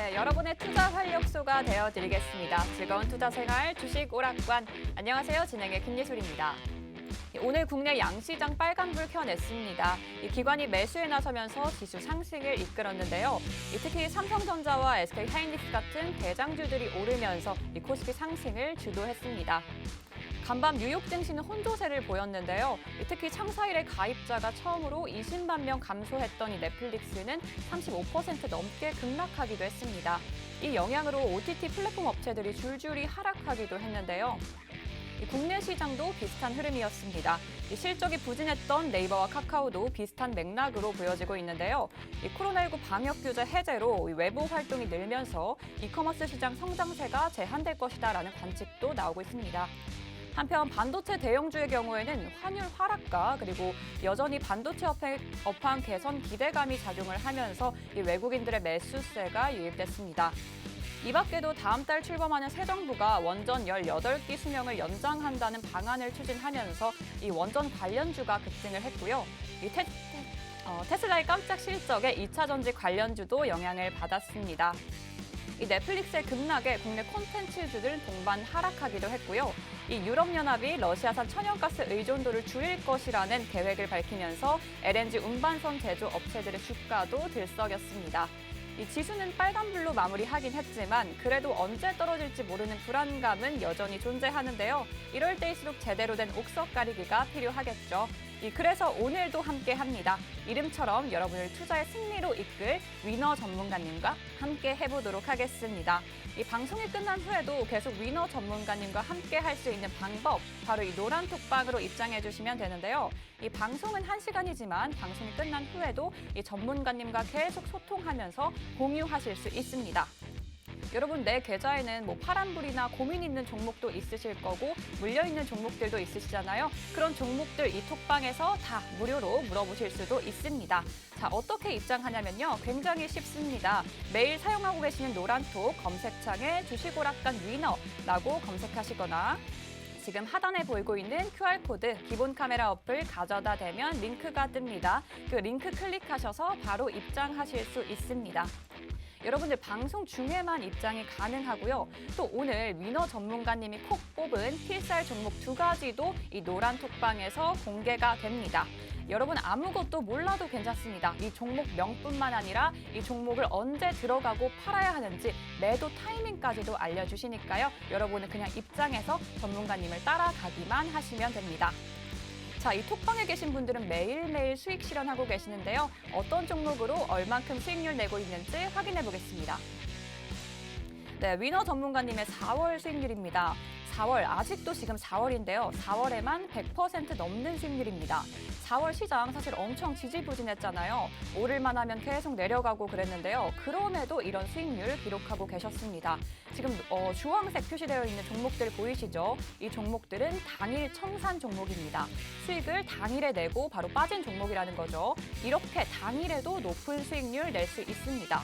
네, 여러분의 투자 활력소가 되어드리겠습니다. 즐거운 투자 생활 주식 오락관. 안녕하세요. 진행의 김예솔입니다. 오늘 국내 양시장 빨간불 켜냈습니다. 기관이 매수에 나서면서 지수 상승을 이끌었는데요. 특히 삼성전자와 SK하이닉스 같은 대장주들이 오르면서 코스피 상승을 주도했습니다. 간밤 뉴욕 증시는 혼조세를 보였는데요. 특히 창사 일에 가입자가 처음으로 20만 명 감소했던 이 넷플릭스는 35% 넘게 급락하기도 했습니다. 이 영향으로 OTT 플랫폼 업체들이 줄줄이 하락하기도 했는데요. 국내 시장도 비슷한 흐름이었습니다. 실적이 부진했던 네이버와 카카오도 비슷한 맥락으로 보여지고 있는데요. 코로나19 방역 규제 해제로 외부 활동이 늘면서 이커머스 시장 성장세가 제한될 것이다라는 관측도 나오고 있습니다. 한편 반도체 대형주의 경우에는 환율 하락과 그리고 여전히 반도체 업황 개선 기대감이 작용을 하면서 외국인들의 매수세가 유입됐습니다. 이 밖에도 다음 달 출범하는 새 정부가 원전 18기 수명을 연장한다는 방안을 추진하면서 이 원전 관련주가 급등을 했고요. 테슬라의 깜짝 실적에 2차 전지 관련주도 영향을 받았습니다. 이 넷플릭스의 급락에 국내 콘텐츠주들은 동반 하락하기도 했고요. 이 유럽연합이 러시아산 천연가스 의존도를 줄일 것이라는 계획을 밝히면서 LNG 운반선 제조 업체들의 주가도 들썩였습니다. 이 지수는 빨간불로 마무리하긴 했지만 그래도 언제 떨어질지 모르는 불안감은 여전히 존재하는데요. 이럴 때일수록 제대로 된 옥석 가리기가 필요하겠죠. 그래서 오늘도 함께합니다. 이름처럼 여러분을 투자의 승리로 이끌 위너 전문가님과 함께 해보도록 하겠습니다. 이 방송이 끝난 후에도 계속 위너 전문가님과 함께 할 수 있는 방법, 바로 이 노란 톡방으로 입장해 주시면 되는데요. 이 방송은 1시간이지만 방송이 끝난 후에도 이 전문가님과 계속 소통하면서 공유하실 수 있습니다. 여러분, 내 계좌에는 파란불이나 고민 있는 종목도 있으실 거고 물려있는 종목들도 있으시잖아요. 그런 종목들 이 톡방에서 다 무료로 물어보실 수도 있습니다. 자, 어떻게 입장하냐면요. 굉장히 쉽습니다. 매일 사용하고 계시는 노란톡 검색창에 주식오락관 위너라고 검색하시거나 지금 하단에 보이고 있는 QR코드 기본 카메라 어플 가져다 대면 링크가 뜹니다. 그 링크 클릭하셔서 바로 입장하실 수 있습니다. 여러분들 방송 중에만 입장이 가능하고요. 또 오늘 위너 전문가님이 콕 뽑은 필살 종목 2가지도 이 노란 톡방에서 공개가 됩니다. 여러분 아무것도 몰라도 괜찮습니다. 이 종목 명뿐만 아니라 이 종목을 언제 들어가고 팔아야 하는지 매도 타이밍까지도 알려주시니까요. 여러분은 그냥 입장해서 전문가님을 따라가기만 하시면 됩니다. 자, 이 톡방에 계신 분들은 매일매일 수익 실현하고 계시는데요. 어떤 종목으로 얼만큼 수익률 내고 있는지 확인해 보겠습니다. 네, 위너 전문가님의 4월 수익률입니다. 4월, 아직도 지금 4월인데요. 4월에만 100% 넘는 수익률입니다. 4월 시장 사실 엄청 지지부진했잖아요. 오를만 하면 계속 내려가고 그랬는데요. 그럼에도 이런 수익률 기록하고 계셨습니다. 지금 주황색 표시되어 있는 종목들 보이시죠? 이 종목들은 당일 청산 종목입니다. 수익을 당일에 내고 바로 빠진 종목이라는 거죠. 이렇게 당일에도 높은 수익률 낼 수 있습니다.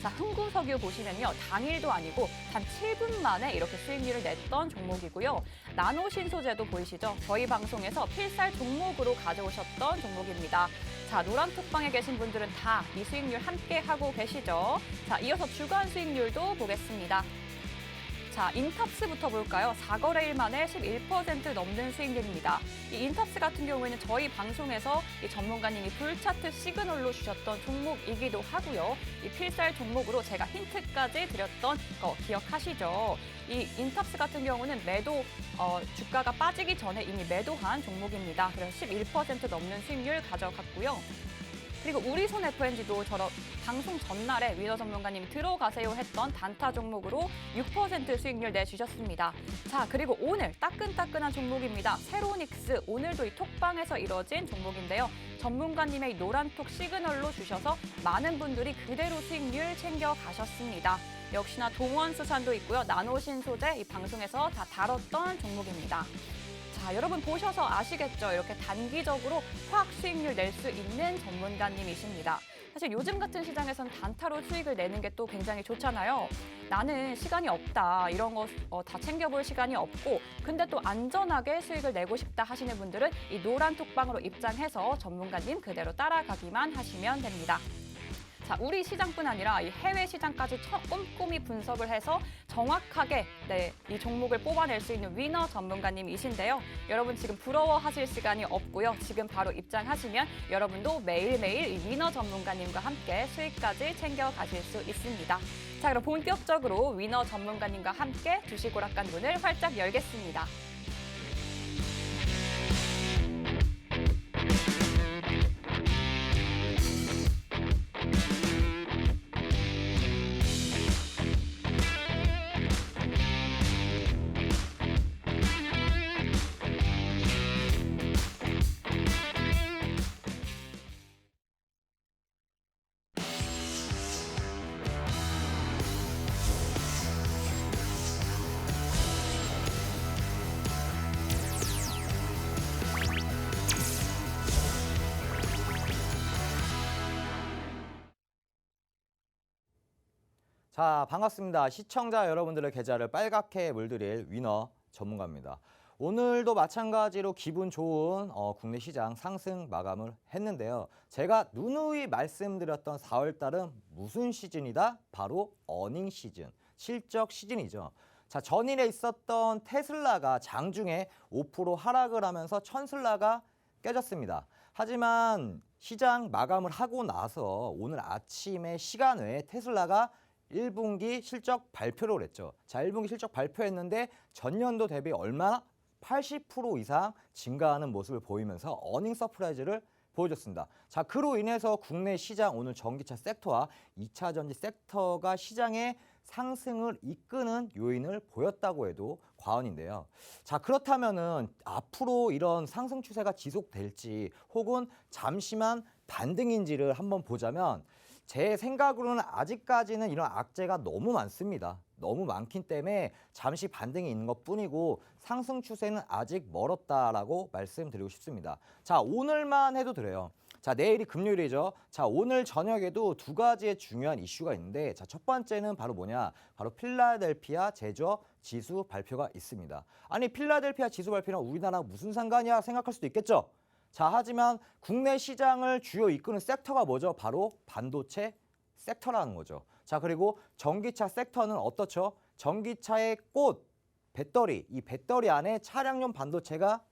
자, 흥구석유 보시면요. 당일도 아니고 단 7분 만에 이렇게 수익률을 냈던 종목이고요. 나노신소재도 보이시죠? 저희 방송에서 필살 종목으로 가져오셨던 종목입니다. 자, 노란 톡방에 계신 분들은 다 이 수익률 함께 하고 계시죠? 자, 이어서 주간 수익률도 보겠습니다. 자, 인탑스부터 볼까요? 4거래일 만에 11% 넘는 수익률입니다. 이 인탑스 같은 경우에는 저희 방송에서 이 전문가님이 불차트 시그널로 주셨던 종목이기도 하고요. 이 필살 종목으로 제가 힌트까지 드렸던 거 기억하시죠? 이 인탑스 같은 경우는 주가가 빠지기 전에 이미 매도한 종목입니다. 그래서 11% 넘는 수익률 가져갔고요. 그리고 우리손 FNG도 방송 전날에 위너 전문가님이 들어가세요 했던 단타 종목으로 6% 수익률 내주셨습니다. 자, 그리고 오늘 따끈따끈한 종목입니다. 세로닉스, 오늘도 이 톡방에서 이뤄진 종목인데요. 전문가님의 노란톡 시그널로 주셔서 많은 분들이 그대로 수익률 챙겨가셨습니다. 역시나 동원수산도 있고요. 나노신소재 이 방송에서 다 다뤘던 종목입니다. 자, 여러분 보셔서 아시겠죠? 이렇게 단기적으로 확 수익률 낼 수 있는 전문가님이십니다. 사실 요즘 같은 시장에선 단타로 수익을 내는 게 또 굉장히 좋잖아요. 나는 시간이 없다, 이런 거 다 챙겨볼 시간이 없고 근데 또 안전하게 수익을 내고 싶다 하시는 분들은 이 노란 톡방으로 입장해서 전문가님 그대로 따라가기만 하시면 됩니다. 자, 우리 시장뿐 아니라 이 해외 시장까지 꼼꼼히 분석을 해서 정확하게 이 종목을 뽑아낼 수 있는 위너 전문가님이신데요. 여러분 지금 부러워하실 시간이 없고요. 지금 바로 입장하시면 여러분도 매일매일 이 위너 전문가님과 함께 수익까지 챙겨가실 수 있습니다. 자, 그럼 본격적으로 위너 전문가님과 함께 주식 오락관 문을 활짝 열겠습니다. 자, 반갑습니다. 시청자 여러분들의 계좌를 빨갛게 물들일 위너 전문가입니다. 오늘도 마찬가지로 기분 좋은 국내 시장 상승 마감을 했는데요. 제가 누누이 말씀드렸던 4월 달은 무슨 시즌이다? 바로 어닝 시즌, 실적 시즌이죠. 자, 전일에 있었던 테슬라가 장중에 5% 하락을 하면서 천슬라가 깨졌습니다. 하지만 시장 마감을 하고 나서 오늘 아침에 시간 외에 테슬라가 1분기 실적 발표를 했죠. 자, 1분기 실적 발표했는데 전년도 대비 얼마나? 80% 이상 증가하는 모습을 보이면서 어닝 서프라이즈를 보여줬습니다. 자, 그로 인해서 국내 시장 오늘 전기차 섹터와 2차 전지 섹터가 시장의 상승을 이끄는 요인을 보였다고 해도 과언인데요. 자, 그렇다면은 앞으로 이런 상승 추세가 지속될지 혹은 잠시만 반등인지를 한번 보자면 제 생각으로는 아직까지는 이런 악재가 너무 많습니다. 너무 많기 때문에 잠시 반등이 있는 것뿐이고 상승 추세는 아직 멀었다라고 말씀드리고 싶습니다. 자, 오늘만 해도 그래요. 자, 내일이 금요일이죠. 자, 오늘 저녁에도 두 가지의 중요한 이슈가 있는데, 자, 첫 번째는 바로 뭐냐? 바로 필라델피아 제조업 지수 발표가 있습니다. 아니, 필라델피아 지수 발표랑 우리나라 무슨 상관이야 생각할 수도 있겠죠. 자, 하지만 국내 시장을 주요 이끄는 섹터가 뭐죠? 바로 반도체 섹터라는 거죠. 자, 그리고 전기차 섹터는 어떻죠? 전기차의 꽃, 배터리, 이 배터리 안에 차량용 반도체가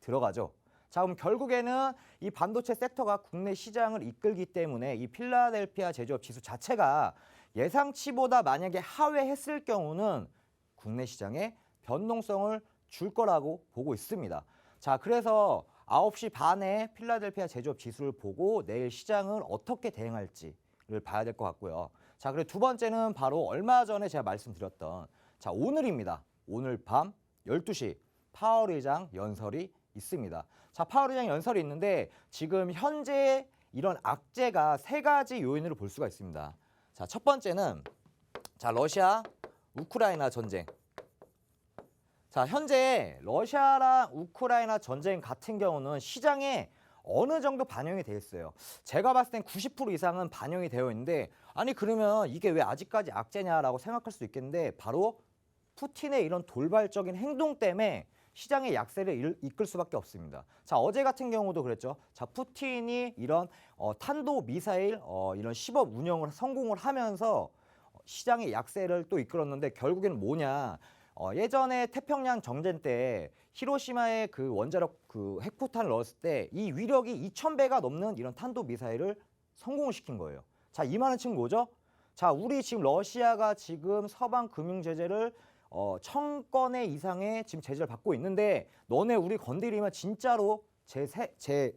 들어가죠. 자, 그럼 결국에는 이 반도체 섹터가 국내 시장을 이끌기 때문에 이 필라델피아 제조업 지수 자체가 예상치보다 만약에 하회했을 경우는 국내 시장에 변동성을 줄 거라고 보고 있습니다. 자, 그래서 9시 반에 필라델피아 제조업 지수를 보고 내일 시장을 어떻게 대응할지를 봐야 될 것 같고요. 자, 그리고 두 번째는 바로 얼마 전에 제가 말씀드렸던 자, 오늘입니다. 오늘 밤 12시 파월 의장 연설이 있습니다. 자, 파월 의장 연설이 있는데 지금 현재 이런 악재가 세 가지 요인으로 볼 수가 있습니다. 자, 첫 번째는 자, 러시아 우크라이나 전쟁. 자, 현재 러시아랑 우크라이나 전쟁 같은 경우는 시장에 어느 정도 반영이 되어 있어요. 제가 봤을 땐 90% 이상은 반영이 되어 있는데 아니 그러면 이게 왜 아직까지 악재냐라고 생각할 수 있겠는데 바로 푸틴의 이런 돌발적인 행동 때문에 시장의 약세를 이끌 수밖에 없습니다. 자, 어제 같은 경우도 그랬죠. 자, 푸틴이 이런 탄도 미사일 이런 시범 운영을 성공을 하면서 시장의 약세를 또 이끌었는데 결국에는 뭐냐? 예전에 태평양 정전 때 히로시마에 그 원자력 그 핵포탄을 넣었을 때 이 위력이 2,000배가 넘는 이런 탄도 미사일을 성공을 시킨 거예요. 자, 이 말은 지금 뭐죠? 자, 우리 지금 러시아가 지금 서방 금융 제재를 1,000건의 이상의 지금 제재를 받고 있는데 너네 우리 건드리면 진짜로 세계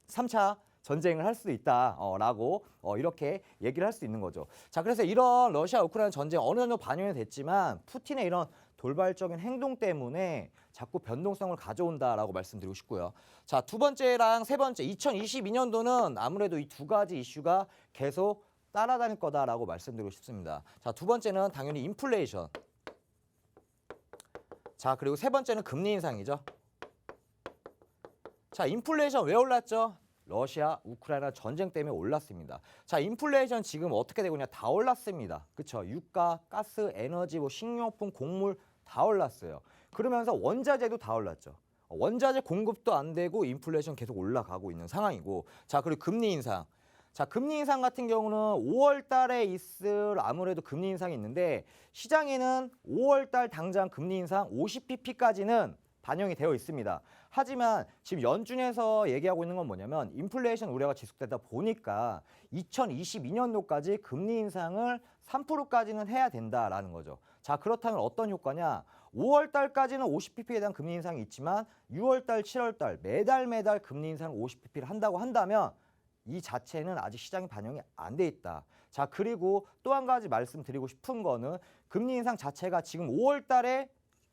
3차 전쟁을 할 수도 있다라고 이렇게 얘기를 할 수 있는 거죠. 자, 그래서 이런 러시아 우크라이나 전쟁 어느 정도 반영이 됐지만 푸틴의 이런 돌발적인 행동 때문에 자꾸 변동성을 가져온다라고 말씀드리고 싶고요. 자, 두 번째랑 세 번째 2022년도는 아무래도 이 두 가지 이슈가 계속 따라다닐 거다라고 말씀드리고 싶습니다. 자, 두 번째는 당연히 인플레이션. 자, 그리고 세 번째는 금리 인상이죠. 자, 인플레이션 왜 올랐죠? 러시아, 우크라이나 전쟁 때문에 올랐습니다. 자, 인플레이션 지금 어떻게 되고 있냐? 다 올랐습니다. 그렇죠? 유가, 가스, 에너지, 뭐 식료품, 곡물 다 올랐어요. 그러면서 원자재도 다 올랐죠. 원자재 공급도 안 되고 인플레이션 계속 올라가고 있는 상황이고 자, 그리고 금리 인상. 자, 금리 인상 같은 경우는 5월 달에 있을 아무래도 금리 인상이 있는데 시장에는 5월 달 당장 금리 인상 50pp까지는 반영이 되어 있습니다. 하지만 지금 연준에서 얘기하고 있는 건 뭐냐면 인플레이션 우려가 지속되다 보니까 2022년도까지 금리 인상을 3%까지는 해야 된다라는 거죠. 자, 그렇다면 어떤 효과냐? 5월 달까지는 50pp에 대한 금리 인상이 있지만 6월 달, 7월 달 매달 금리 인상 50pp를 한다고 한다면 이 자체는 아직 시장에 반영이 안 돼 있다. 자, 그리고 또 한 가지 말씀드리고 싶은 거는 금리 인상 자체가 지금 5월 달에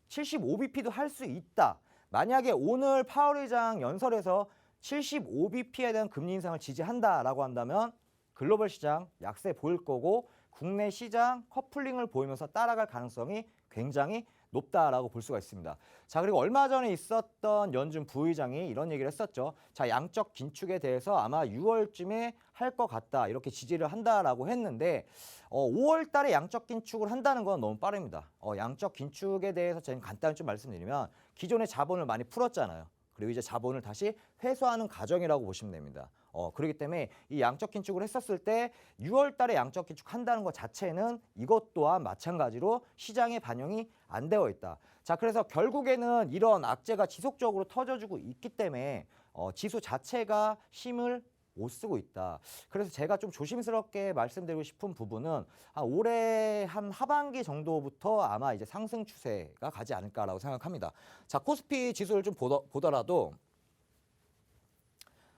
75bp도 할 수 있다. 만약에 오늘 파월 의장 연설에서 75bp에 대한 금리 인상을 지지한다라고 한다면 글로벌 시장 약세 보일 거고 국내 시장 커플링을 보이면서 따라갈 가능성이 굉장히 높다라고 볼 수가 있습니다. 자, 그리고 얼마 전에 있었던 연준 부의장이 이런 얘기를 했었죠. 자, 양적 긴축에 대해서 아마 6월쯤에 할 것 같다. 이렇게 지지를 한다라고 했는데 5월 달에 양적 긴축을 한다는 건 너무 빠릅니다. 양적 긴축에 대해서 저는 간단히 좀 말씀드리면 기존의 자본을 많이 풀었잖아요. 그리고 이제 자본을 다시 회수하는 과정이라고 보시면 됩니다. 그렇기 때문에 이 양적 긴축을 했었을 때 6월 달에 양적 긴축한다는 것 자체는 이것 또한 마찬가지로 시장에 반영이 안 되어 있다. 자, 그래서 결국에는 이런 악재가 지속적으로 터져주고 있기 때문에 지수 자체가 힘을 못 쓰고 있다. 그래서 제가 좀 조심스럽게 말씀드리고 싶은 부분은 올해 한 하반기 정도부터 아마 이제 상승 추세가 가지 않을까라고 생각합니다. 자, 코스피 지수를 좀 보더라도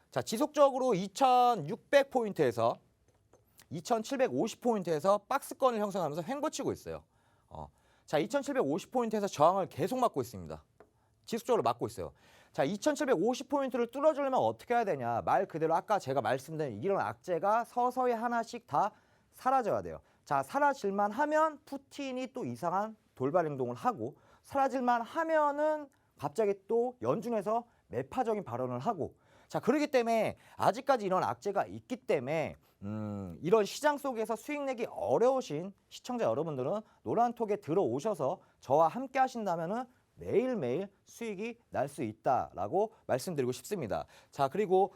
자, 지속적으로 2600포인트에서 2750포인트에서 박스권을 형성하면서 횡보치고 있어요. 자, 2750포인트에서 저항을 계속 맞고 있습니다. 지속적으로 맞고 있어요. 자, 2750포인트를 뚫어주려면 어떻게 해야 되냐? 말 그대로 아까 제가 말씀드린 이런 악재가 서서히 하나씩 다 사라져야 돼요. 자, 사라질만 하면 푸틴이 또 이상한 돌발 행동을 하고 사라질만 하면은 갑자기 또 연준에서 매파적인 발언을 하고 자, 그렇기 때문에 아직까지 이런 악재가 있기 때문에 이런 시장 속에서 수익 내기 어려우신 시청자 여러분들은 노란톡에 들어오셔서 저와 함께 하신다면은 매일매일 수익이 날 수 있다라고 말씀드리고 싶습니다. 자, 그리고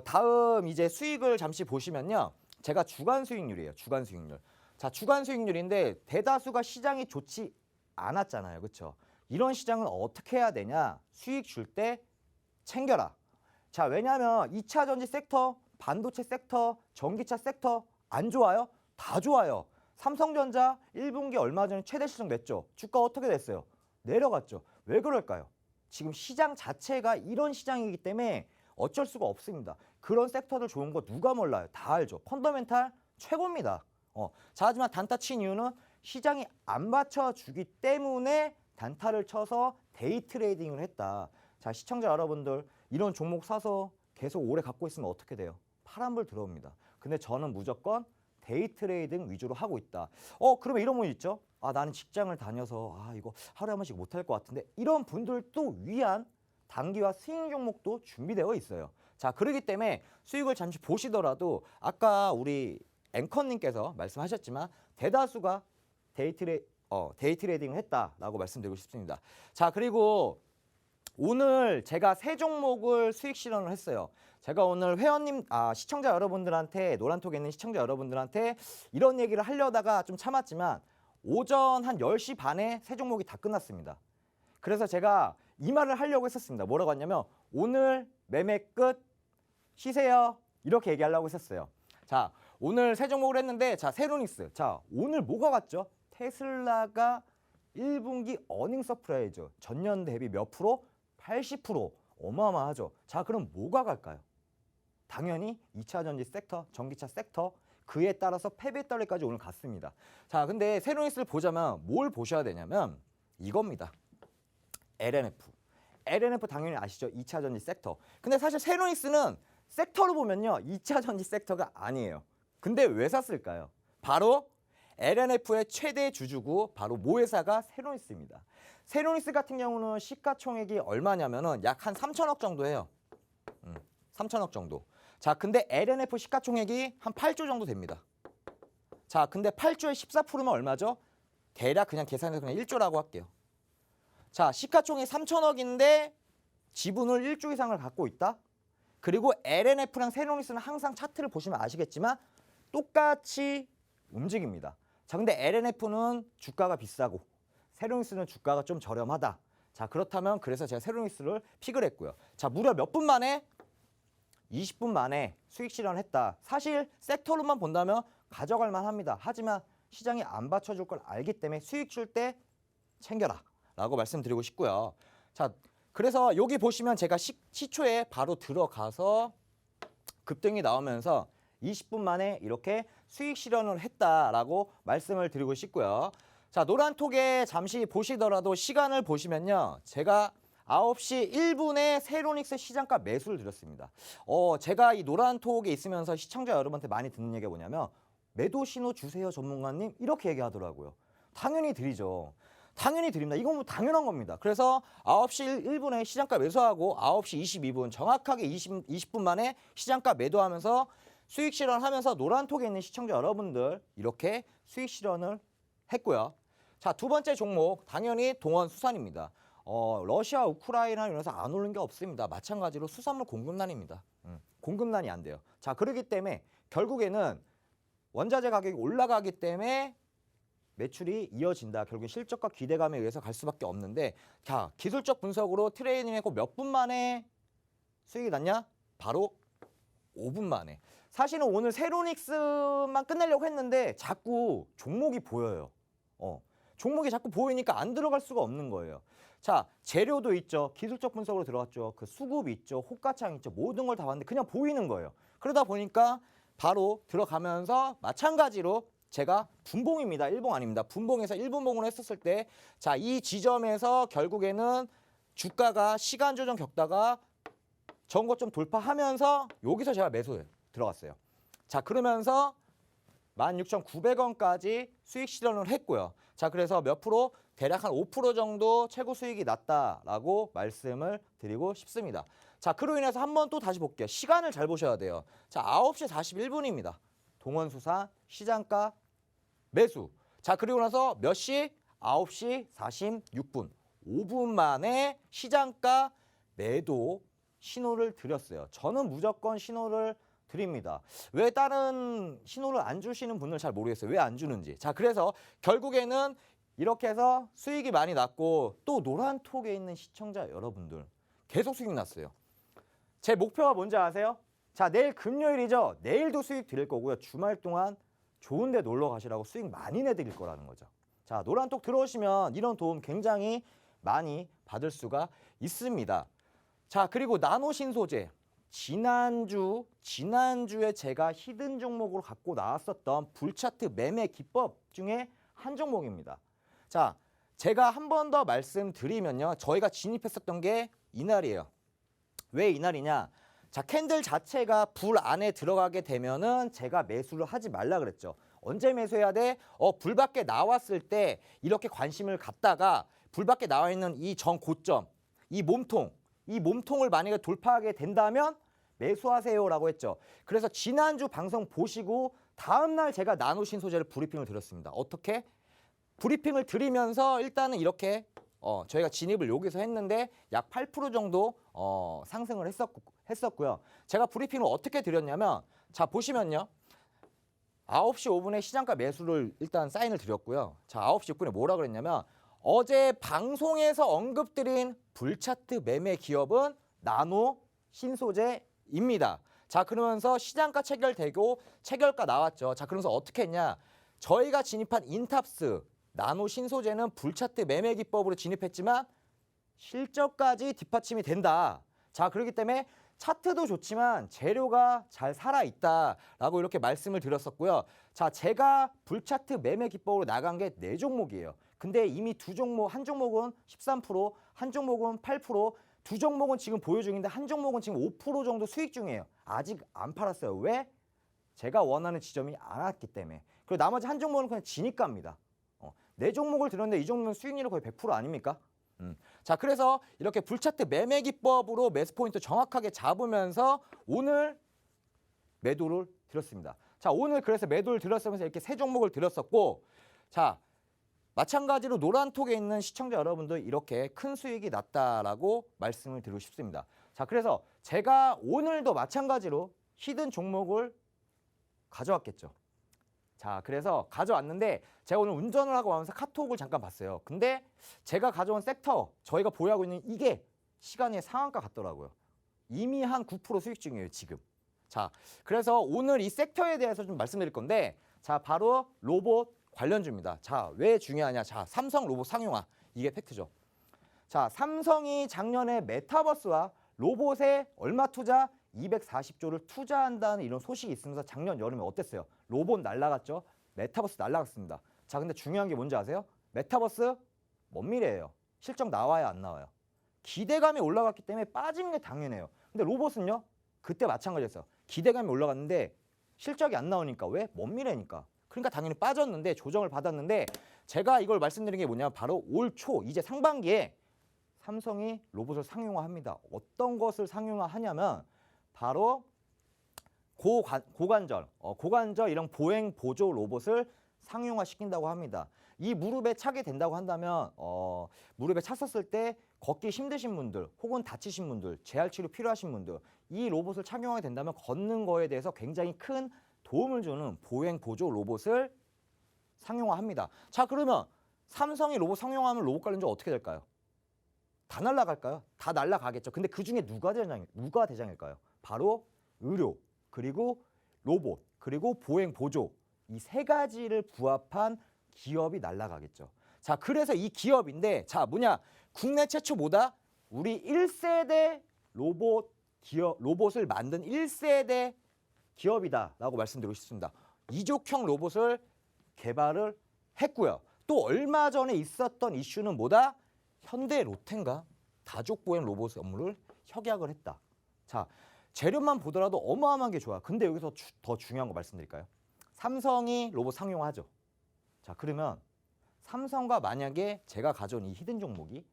다음 이제 수익을 잠시 보시면요. 제가 주간 수익률이에요. 주간 수익률. 자, 주간 수익률인데 대다수가 시장이 좋지 않았잖아요. 그렇죠? 이런 시장은 어떻게 해야 되냐? 수익 줄 때 챙겨라. 자, 왜냐하면 2차 전지 섹터, 반도체 섹터, 전기차 섹터 안 좋아요? 다 좋아요. 삼성전자 1분기 얼마 전에 최대 시총 냈죠. 주가 어떻게 됐어요? 내려갔죠. 왜 그럴까요? 지금 시장 자체가 이런 시장이기 때문에 어쩔 수가 없습니다. 그런 섹터들 좋은 거 누가 몰라요? 다 알죠. 펀더멘탈 최고입니다. 자, 하지만 단타 친 이유는 시장이 안 받쳐주기 때문에 단타를 쳐서 데이 트레이딩을 했다. 자, 시청자 여러분들 이런 종목 사서 계속 오래 갖고 있으면 어떻게 돼요? 파란불 들어옵니다. 근데 저는 무조건 데이 트레이딩 위주로 하고 있다. 그러면 이런 분 있죠? 나는 직장을 다녀서 이거 하루에 한 번씩 못할 것 같은데 이런 분들도 위한 단기와 스윙 종목도 준비되어 있어요. 자, 그렇기 때문에 수익을 잠시 보시더라도 아까 우리 앵커님께서 말씀하셨지만 대다수가 데이 트레이딩을 했다라고 말씀드리고 싶습니다. 자, 그리고 오늘 제가 세 종목을 수익 실현을 했어요. 제가 오늘 회원님, 시청자 여러분들한테, 노란톡에 있는 시청자 여러분들한테 이런 얘기를 하려다가 좀 참았지만 오전 한 10시 반에 세 종목이 다 끝났습니다. 그래서 제가 이 말을 하려고 했었습니다. 뭐라고 했냐면 오늘 매매 끝 쉬세요. 이렇게 얘기하려고 했었어요. 자, 오늘 세 종목을 했는데 자, 세로닉스. 자, 오늘 뭐가 갔죠? 테슬라가 1분기 어닝 서프라이즈 전년 대비 몇 프로? 80%. 어마어마하죠. 자, 그럼 뭐가 갈까요? 당연히 2차 전지 섹터, 전기차 섹터 그에 따라서 패배 떨리까지 오늘 갔습니다. 자, 근데 세로닉스를 보자면 뭘 보셔야 되냐면 이겁니다. LNF. LNF 당연히 아시죠? 2차 전지 섹터. 근데 사실 세로닉스는 섹터로 보면요. 2차 전지 섹터가 아니에요. 근데 왜 샀을까요? 바로 LNF의 최대 주주고 바로 모 회사가 세로닉스입니다. 세로닉스 같은 경우는 시가총액이 얼마냐면은 약 한 3천억 정도 해요. 3천억 정도. 자, 근데 LNF 시가총액이 한 8조 정도 됩니다. 자, 근데 8조에 14%면 얼마죠? 대략 그냥 계산해서 그냥 1조라고 할게요. 자, 시가총액 3천억인데 지분을 1조 이상을 갖고 있다? 그리고 LNF랑 세로닉스는 항상 차트를 보시면 아시겠지만 똑같이 움직입니다. 자, 근데 LNF는 주가가 비싸고 세로닉스는 주가가 좀 저렴하다. 자, 그렇다면 그래서 제가 세로닉스를 픽을 했고요. 자, 무려 몇 분 만에 20분 만에 수익 실현했다. 사실 섹터로만 본다면 가져갈 만합니다. 하지만 시장이 안 받쳐줄 걸 알기 때문에 수익 줄 때 챙겨라 라고 말씀드리고 싶고요. 자, 그래서 여기 보시면 제가 시초에 바로 들어가서 급등이 나오면서 20분 만에 이렇게 수익 실현을 했다라고 말씀을 드리고 싶고요. 자, 노란톡에 잠시 보시더라도 시간을 보시면요. 제가 9시 1분에 세로닉스 시장가 매수를 드렸습니다. 제가 이 노란톡에 있으면서 시청자 여러분한테 많이 듣는 얘기가 뭐냐면 매도 신호 주세요 전문가님 이렇게 얘기하더라고요. 당연히 드리죠. 당연히 드립니다. 이건 뭐 당연한 겁니다. 그래서 9시 1분에 시장가 매수하고 9시 22분 정확하게 20분 만에 시장가 매도하면서 수익 실현하면서 노란톡에 있는 시청자 여러분들 이렇게 수익 실현을 했고요. 자, 두 번째 종목 당연히 동원수산입니다. 러시아 우크라이나 이러면서 안 오른 게 없습니다. 마찬가지로 수산물 공급난입니다. 공급난이 안 돼요. 자, 그렇기 때문에 결국에는 원자재 가격이 올라가기 때문에 매출이 이어진다. 결국 실적과 기대감에 의해서 갈 수밖에 없는데 자, 기술적 분석으로 트레이딩했고 몇 분 만에 수익이 났냐? 바로 5분 만에. 사실은 오늘 세로닉스만 끝내려고 했는데 자꾸 종목이 보여요. 종목이 자꾸 보이니까 안 들어갈 수가 없는 거예요. 자, 재료도 있죠. 기술적 분석으로 들어갔죠. 그 수급 있죠. 호가창 있죠. 모든 걸 다 봤는데 그냥 보이는 거예요. 그러다 보니까 바로 들어가면서 마찬가지로 제가 분봉입니다. 일봉 아닙니다. 분봉에서 1분봉을 했었을 때 자, 이 지점에서 결국에는 주가가 시간 조정 겪다가 전고점 돌파하면서 여기서 제가 매수에 들어갔어요. 자, 그러면서 16,900원까지 수익 실현을 했고요. 자, 그래서 몇 프로? 대략 한 5% 정도 최고 수익이 났다라고 말씀을 드리고 싶습니다. 자, 그로 인해서 한번 또 다시 볼게요. 시간을 잘 보셔야 돼요. 자, 9시 41분입니다. 동원수산 시장가 매수. 자, 그리고 나서 몇 시? 9시 46분. 5분 만에 시장가 매도 신호를 드렸어요. 저는 무조건 신호를 드립니다. 왜 다른 신호를 안 주시는 분들 잘 모르겠어요. 왜 안 주는지. 자, 그래서 결국에는 이렇게 해서 수익이 많이 났고 또 노란톡에 있는 시청자 여러분들 계속 수익 났어요. 제 목표가 뭔지 아세요? 자, 내일 금요일이죠. 내일도 수익 드릴 거고요. 주말 동안 좋은 데 놀러 가시라고 수익 많이 내드릴 거라는 거죠. 자, 노란톡 들어오시면 이런 도움 굉장히 많이 받을 수가 있습니다. 자, 그리고 나노신소재. 지난주에 제가 히든 종목으로 갖고 나왔었던 불차트 매매 기법 중에 한 종목입니다. 자, 제가 한 번 더 말씀드리면요. 저희가 진입했었던 게 이날이에요. 왜 이날이냐? 자, 캔들 자체가 불 안에 들어가게 되면은 제가 매수를 하지 말라 그랬죠. 언제 매수해야 돼? 불 밖에 나왔을 때 이렇게 관심을 갖다가 불 밖에 나와 있는 이 전 고점, 이 몸통을 만약에 돌파하게 된다면 매수하세요라고 했죠. 그래서 지난주 방송 보시고 다음날 제가 나노신소재를 브리핑을 드렸습니다. 어떻게? 브리핑을 드리면서 일단은 이렇게 저희가 진입을 여기서 했는데 약 8% 정도 상승을 했었고요. 제가 브리핑을 어떻게 드렸냐면 자, 보시면요. 9시 5분에 시장가 매수를 일단 사인을 드렸고요. 자, 9시 6분에 뭐라 그랬냐면 어제 방송에서 언급드린 불차트 매매 기업은 나노 신소재입니다. 자, 그러면서 시장가 체결되고 체결가 나왔죠. 자, 그러면서 어떻게 했냐? 저희가 진입한 인탑스 나노 신소재는 불차트 매매 기법으로 진입했지만 실적까지 뒷받침이 된다. 자, 그렇기 때문에 차트도 좋지만 재료가 잘 살아있다라고 이렇게 말씀을 드렸었고요. 자, 제가 불차트 매매 기법으로 나간 게 4종목이에요. 근데 이미 두 종목, 한 종목은 13%, 한 종목은 8%, 두 종목은 지금 보유 중인데 한 종목은 지금 5% 정도 수익 중이에요. 아직 안 팔았어요. 왜? 제가 원하는 지점이 안 왔기 때문에. 그리고 나머지 한 종목은 그냥 지니까입니다. 4종목을 들었는데 이 종목은 수익률이 거의 100% 아닙니까? 자, 그래서 이렇게 불차트 매매 기법으로 매수 포인트 정확하게 잡으면서 오늘 매도를 드렸습니다. 자, 오늘 그래서 매도를 드렸으면서 이렇게 3종목을 드렸었고, 자, 마찬가지로 노란톡에 있는 시청자 여러분도 이렇게 큰 수익이 났다라고 말씀을 드리고 싶습니다. 자, 그래서 제가 오늘도 마찬가지로 히든 종목을 가져왔겠죠. 자, 그래서 가져왔는데 제가 오늘 운전을 하고 와면서 카톡을 잠깐 봤어요. 근데 제가 가져온 섹터, 저희가 보유하고 있는 이게 시간의 상한가 같더라고요. 이미 한 9% 수익 중이에요, 지금. 자, 그래서 오늘 이 섹터에 대해서 좀 말씀드릴 건데, 자, 바로 로봇 관련주입니다. 자, 왜 중요하냐? 자, 삼성 로봇 상용화. 이게 팩트죠. 자, 삼성이 작년에 메타버스와 로봇에 얼마 투자? 240조를 투자한다는 이런 소식이 있으면서 작년 여름에 어땠어요? 로봇 날라갔죠? 메타버스 날라갔습니다. 자, 근데 중요한 게 뭔지 아세요? 메타버스 먼 미래예요. 실적 나와야 안 나와요. 기대감이 올라갔기 때문에 빠지는 게 당연해요. 근데 로봇은요? 그때 마찬가지였어요. 기대감이 올라갔는데 실적이 안 나오니까 왜? 먼 미래니까. 그러니까 당연히 빠졌는데 조정을 받았는데 제가 이걸 말씀드린 게 뭐냐면 바로 올 초 이제 상반기에 삼성이 로봇을 상용화합니다. 어떤 것을 상용화하냐면 바로 고관절 이런 보행 보조 로봇을 상용화시킨다고 합니다. 이 무릎에 차게 된다고 한다면 무릎에 찼었을 때 걷기 힘드신 분들 혹은 다치신 분들, 재활치료 필요하신 분들 이 로봇을 착용하게 된다면 걷는 거에 대해서 굉장히 큰 도움을 주는 보행 보조 로봇을 상용화합니다. 자, 그러면 삼성이 로봇 상용화하면 로봇 관련주 어떻게 될까요? 다 날아갈까요? 다 날아가겠죠. 근데 그중에 누가 대장일까요? 바로 의료, 그리고 로봇, 그리고 보행 보조 이 세 가지를 부합한 기업이 날아가겠죠. 자, 그래서 이 기업인데 자, 뭐냐? 국내 최초 뭐다? 우리 1세대 로봇을 만든 1세대 기업이다라고 말씀드리고 싶습니다. 이족형 로봇을 개발을 했고요. 또 얼마 전에 있었던 이슈는 뭐다? 현대 롯데인가 다족 보행 로봇 업무를 협약을 했다. 자, 재료만 보더라도 어마어마한 게 좋아. 근데 여기서 더 중요한 거 말씀드릴까요? 삼성이 로봇 상용화하죠. 자, 그러면 삼성과 만약에 제가 가져온 이 히든 종목이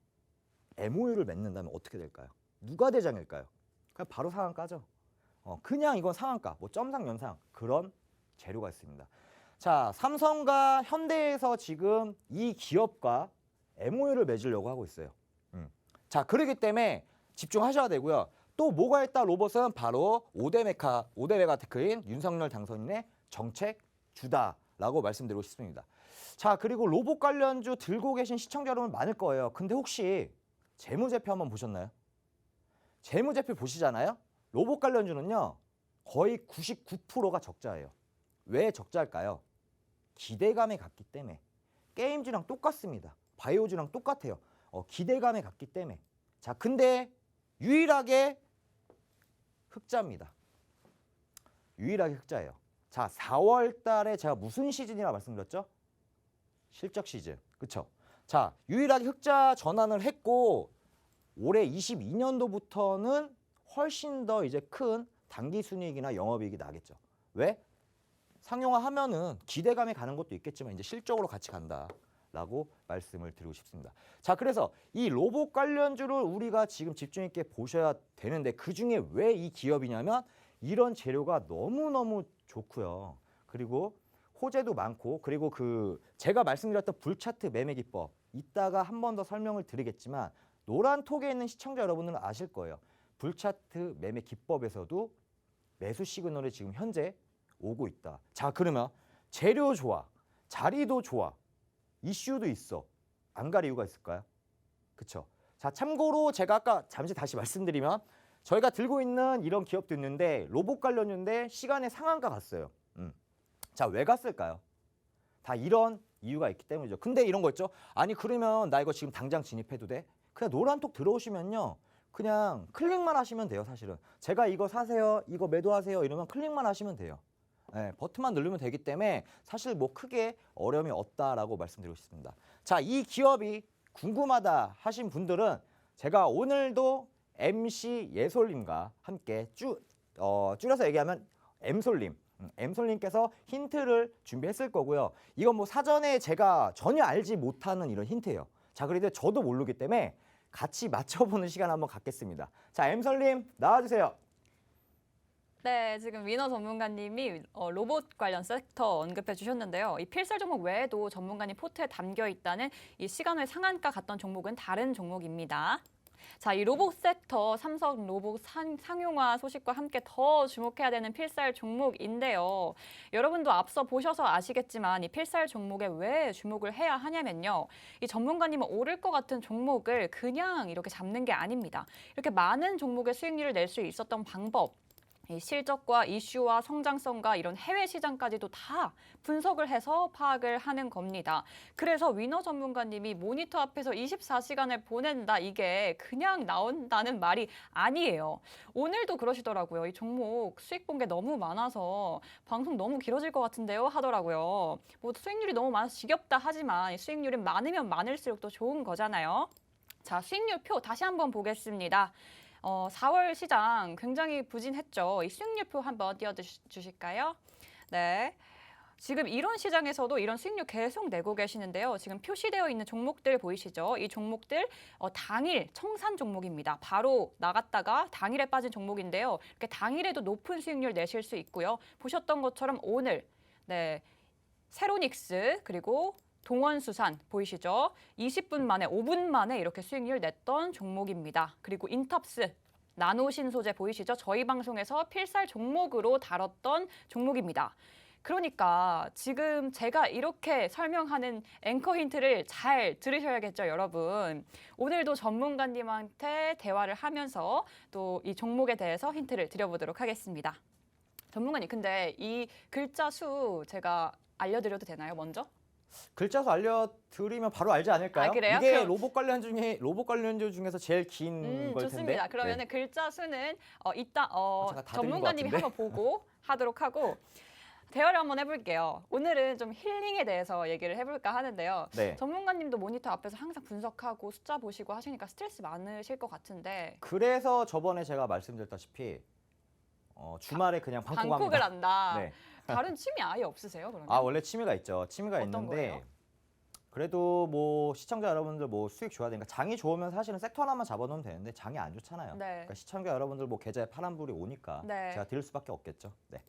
MOU를 맺는다면 어떻게 될까요? 누가 대장일까요? 그냥 바로 상한가죠. 그냥 이건 상한가, 뭐 점상 연상 그런 재료가 있습니다. 자, 삼성과 현대에서 지금 이 기업과 MOU를 맺으려고 하고 있어요. 자, 그렇기 때문에 집중하셔야 되고요. 또 뭐가 있다 로봇은 바로 5대 메가테크인 윤석열 당선인의 정책 주다라고 말씀드리고 싶습니다. 자, 그리고 로봇 관련주 들고 계신 시청자 여러분 많을 거예요. 근데 혹시 재무제표 한번 보셨나요? 재무제표 보시잖아요. 로봇 관련주는요. 거의 99%가 적자예요. 왜 적자일까요? 기대감에 갔기 때문에. 게임주랑 똑같습니다. 바이오주랑 똑같아요. 기대감에 갔기 때문에. 자, 근데 유일하게 흑자입니다. 유일하게 흑자예요. 자, 4월 달에 제가 무슨 시즌이라 말씀드렸죠? 실적 시즌. 그쵸? 자, 유일하게 흑자 전환을 했고 올해 22년도부터는 훨씬 더 이제 큰 단기 순이익이나 영업이익이 나겠죠. 왜? 상용화하면은 기대감에 가는 것도 있겠지만 이제 실적으로 같이 간다라고 말씀을 드리고 싶습니다. 자, 그래서 이 로봇 관련주를 우리가 지금 집중 있게 보셔야 되는데 그중에 왜 이 기업이냐면 이런 재료가 너무너무 좋고요. 그리고 호재도 많고 그리고 제가 말씀드렸던 불차트 매매 기법 이따가 한 번 더 설명을 드리겠지만 노란 톡에 있는 시청자 여러분들은 아실 거예요. 불차트 매매 기법에서도 매수 시그널이 지금 현재 오고 있다. 자, 그러면 재료 좋아, 자리도 좋아, 이슈도 있어. 안 갈 이유가 있을까요? 그쵸? 자, 참고로 제가 아까 잠시 다시 말씀드리면 저희가 들고 있는 이런 기업도 있는데 로봇 관련주인데 시간에 상한가 갔어요. 자, 왜 갔을까요? 다 이런 이유가 있기 때문이죠. 근데 이런 거 있죠? 아니 그러면 나 이거 지금 당장 진입해도 돼? 그냥 노란톡 들어오시면요. 그냥 클릭만 하시면 돼요, 사실은. 제가 이거 사세요, 이거 매도하세요 이러면 클릭만 하시면 돼요. 네, 버튼만 누르면 되기 때문에 사실 뭐 크게 어려움이 없다라고 말씀드리고 싶습니다. 자, 이 기업이 궁금하다 하신 분들은 제가 오늘도 MC 예솔님과 함께 줄여서 얘기하면 M솔님께서 힌트를 준비했을 거고요. 이건 뭐 사전에 제가 전혀 알지 못하는 이런 힌트예요. 자, 그런데 저도 모르기 때문에 같이 맞춰보는 시간 한번 갖겠습니다. 자, M솔님 나와주세요. 네, 지금 위너 전문가님이 로봇 관련 섹터 언급해 주셨는데요. 이 필살 종목 외에도 전문가님 포트에 담겨 있다는 이 시간외 상한가 갔던 종목은 다른 종목입니다. 자, 이 로봇 섹터 삼성 로봇 상용화 소식과 함께 더 주목해야 되는 필살 종목인데요. 여러분도 앞서 보셔서 아시겠지만 이 필살 종목에 왜 주목을 해야 하냐면요. 이 전문가님은 오를 것 같은 종목을 그냥 이렇게 잡는 게 아닙니다. 이렇게 많은 종목의 수익률을 낼 수 있었던 방법, 이 실적과 이슈와 성장성과 이런 해외 시장까지도 다 분석을 해서 파악을 하는 겁니다. 그래서 위너 전문가님이 모니터 앞에서 24시간을 보낸다, 이게 그냥 나온다는 말이 아니에요. 오늘도 그러시더라고요. 이 종목 수익 본 게 너무 많아서 방송 너무 길어질 것 같은데요 하더라고요. 뭐 수익률이 너무 많아서 지겹다 하지만 수익률이 많으면 많을수록 또 좋은 거잖아요. 자, 수익률 표 다시 한번 보겠습니다. 4월 시장 굉장히 부진했죠. 이 수익률표 한번 띄워주실까요? 네. 지금 이런 시장에서도 이런 수익률 계속 내고 계시는데요. 지금 표시되어 있는 종목들 보이시죠? 이 종목들 당일 청산 종목입니다. 바로 나갔다가 당일에 빠진 종목인데요. 이렇게 당일에도 높은 수익률 내실 수 있고요. 보셨던 것처럼 오늘 세로닉스 그리고 동원수산 보이시죠? 20분 만에, 5분 만에 이렇게 수익률 냈던 종목입니다. 그리고 인텁스, 나노신소재 보이시죠? 저희 방송에서 필살 종목으로 다뤘던 종목입니다. 그러니까 지금 제가 이렇게 설명하는 앵커 힌트를 잘 들으셔야겠죠, 여러분. 오늘도 전문가님한테 대화를 하면서 또 이 종목에 대해서 힌트를 드려보도록 하겠습니다. 전문가님, 근데 이 글자 수 제가 알려드려도 되나요, 먼저? 글자 수 알려드리면 바로 알지 않을까요? 아, 그래요? 이게 그럼... 로봇 관련주 중에서 제일 긴 걸 텐데. 좋습니다. 그러면 네. 글자 수는 이따 제가 다 전문가님이 한번 보고 하도록 하고 대화를 한번 해볼게요. 오늘은 좀 힐링에 대해서 얘기를 해볼까 하는데요. 네. 전문가님도 모니터 앞에서 항상 분석하고 숫자 보시고 하시니까 스트레스 많으실 것 같은데. 그래서 저번에 제가 말씀드렸다시피 주말에 그냥 방콕을 한다. 네. 다른 취미 아예 없으세요, 그러면? 아, 원래 취미가 있죠. 취미가 어떤 있는데 거예요? 그래도 뭐 시청자 여러분들 뭐 수익 줘야 되니까 장이 좋으면 사실은 섹터 하나만 잡아놓으면 되는데 장이 안 좋잖아요. 네. 그러니까 시청자 여러분들 뭐 계좌에 파란불이 오니까 네. 제가 드릴 수밖에 없겠죠. 네.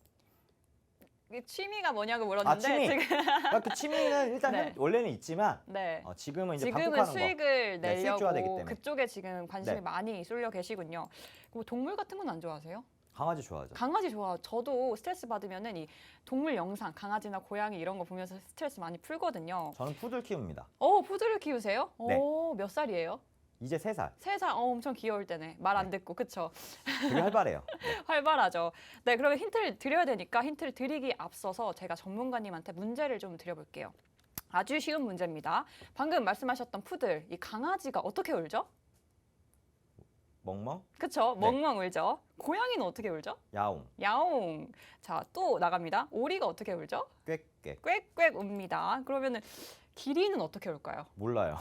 취미가 뭐냐고 물었는데 취미. 지금 그러니까 그 취미는 일단 네. 원래는 있지만 네. 지금은 이제 지금은 방콕하는 수익을 네, 수익 줘야 되기 내려고 때문에. 그쪽에 지금 관심이 네. 많이 쏠려 계시군요. 뭐 동물 같은 건 안 좋아하세요? 강아지 좋아하죠. 강아지 좋아. 저도 스트레스 받으면은 이 동물 영상, 강아지나 고양이 이런 거 보면서 스트레스 많이 풀거든요. 저는 푸들 키웁니다. 푸들을 키우세요? 네. 몇 살이에요? 이제 3살. 3살. 엄청 귀여울 때네. 말 안 듣고, 그쵸? 되게 활발해요. 네. 활발하죠. 네, 그러면 힌트를 드려야 되니까 힌트를 드리기 앞서서 제가 전문가님한테 문제를 좀 드려볼게요. 아주 쉬운 문제입니다. 방금 말씀하셨던 푸들, 이 강아지가 어떻게 울죠? 멍멍, 그쵸? 네. 멍멍 울죠. 고양이는 어떻게 울죠? 야옹, 야옹. 자, 또 나갑니다. 오리가 어떻게 울죠? 꽥꽥. 꽥꽥 웁니다. 그러면은 기린은 어떻게 울까요? 몰라요.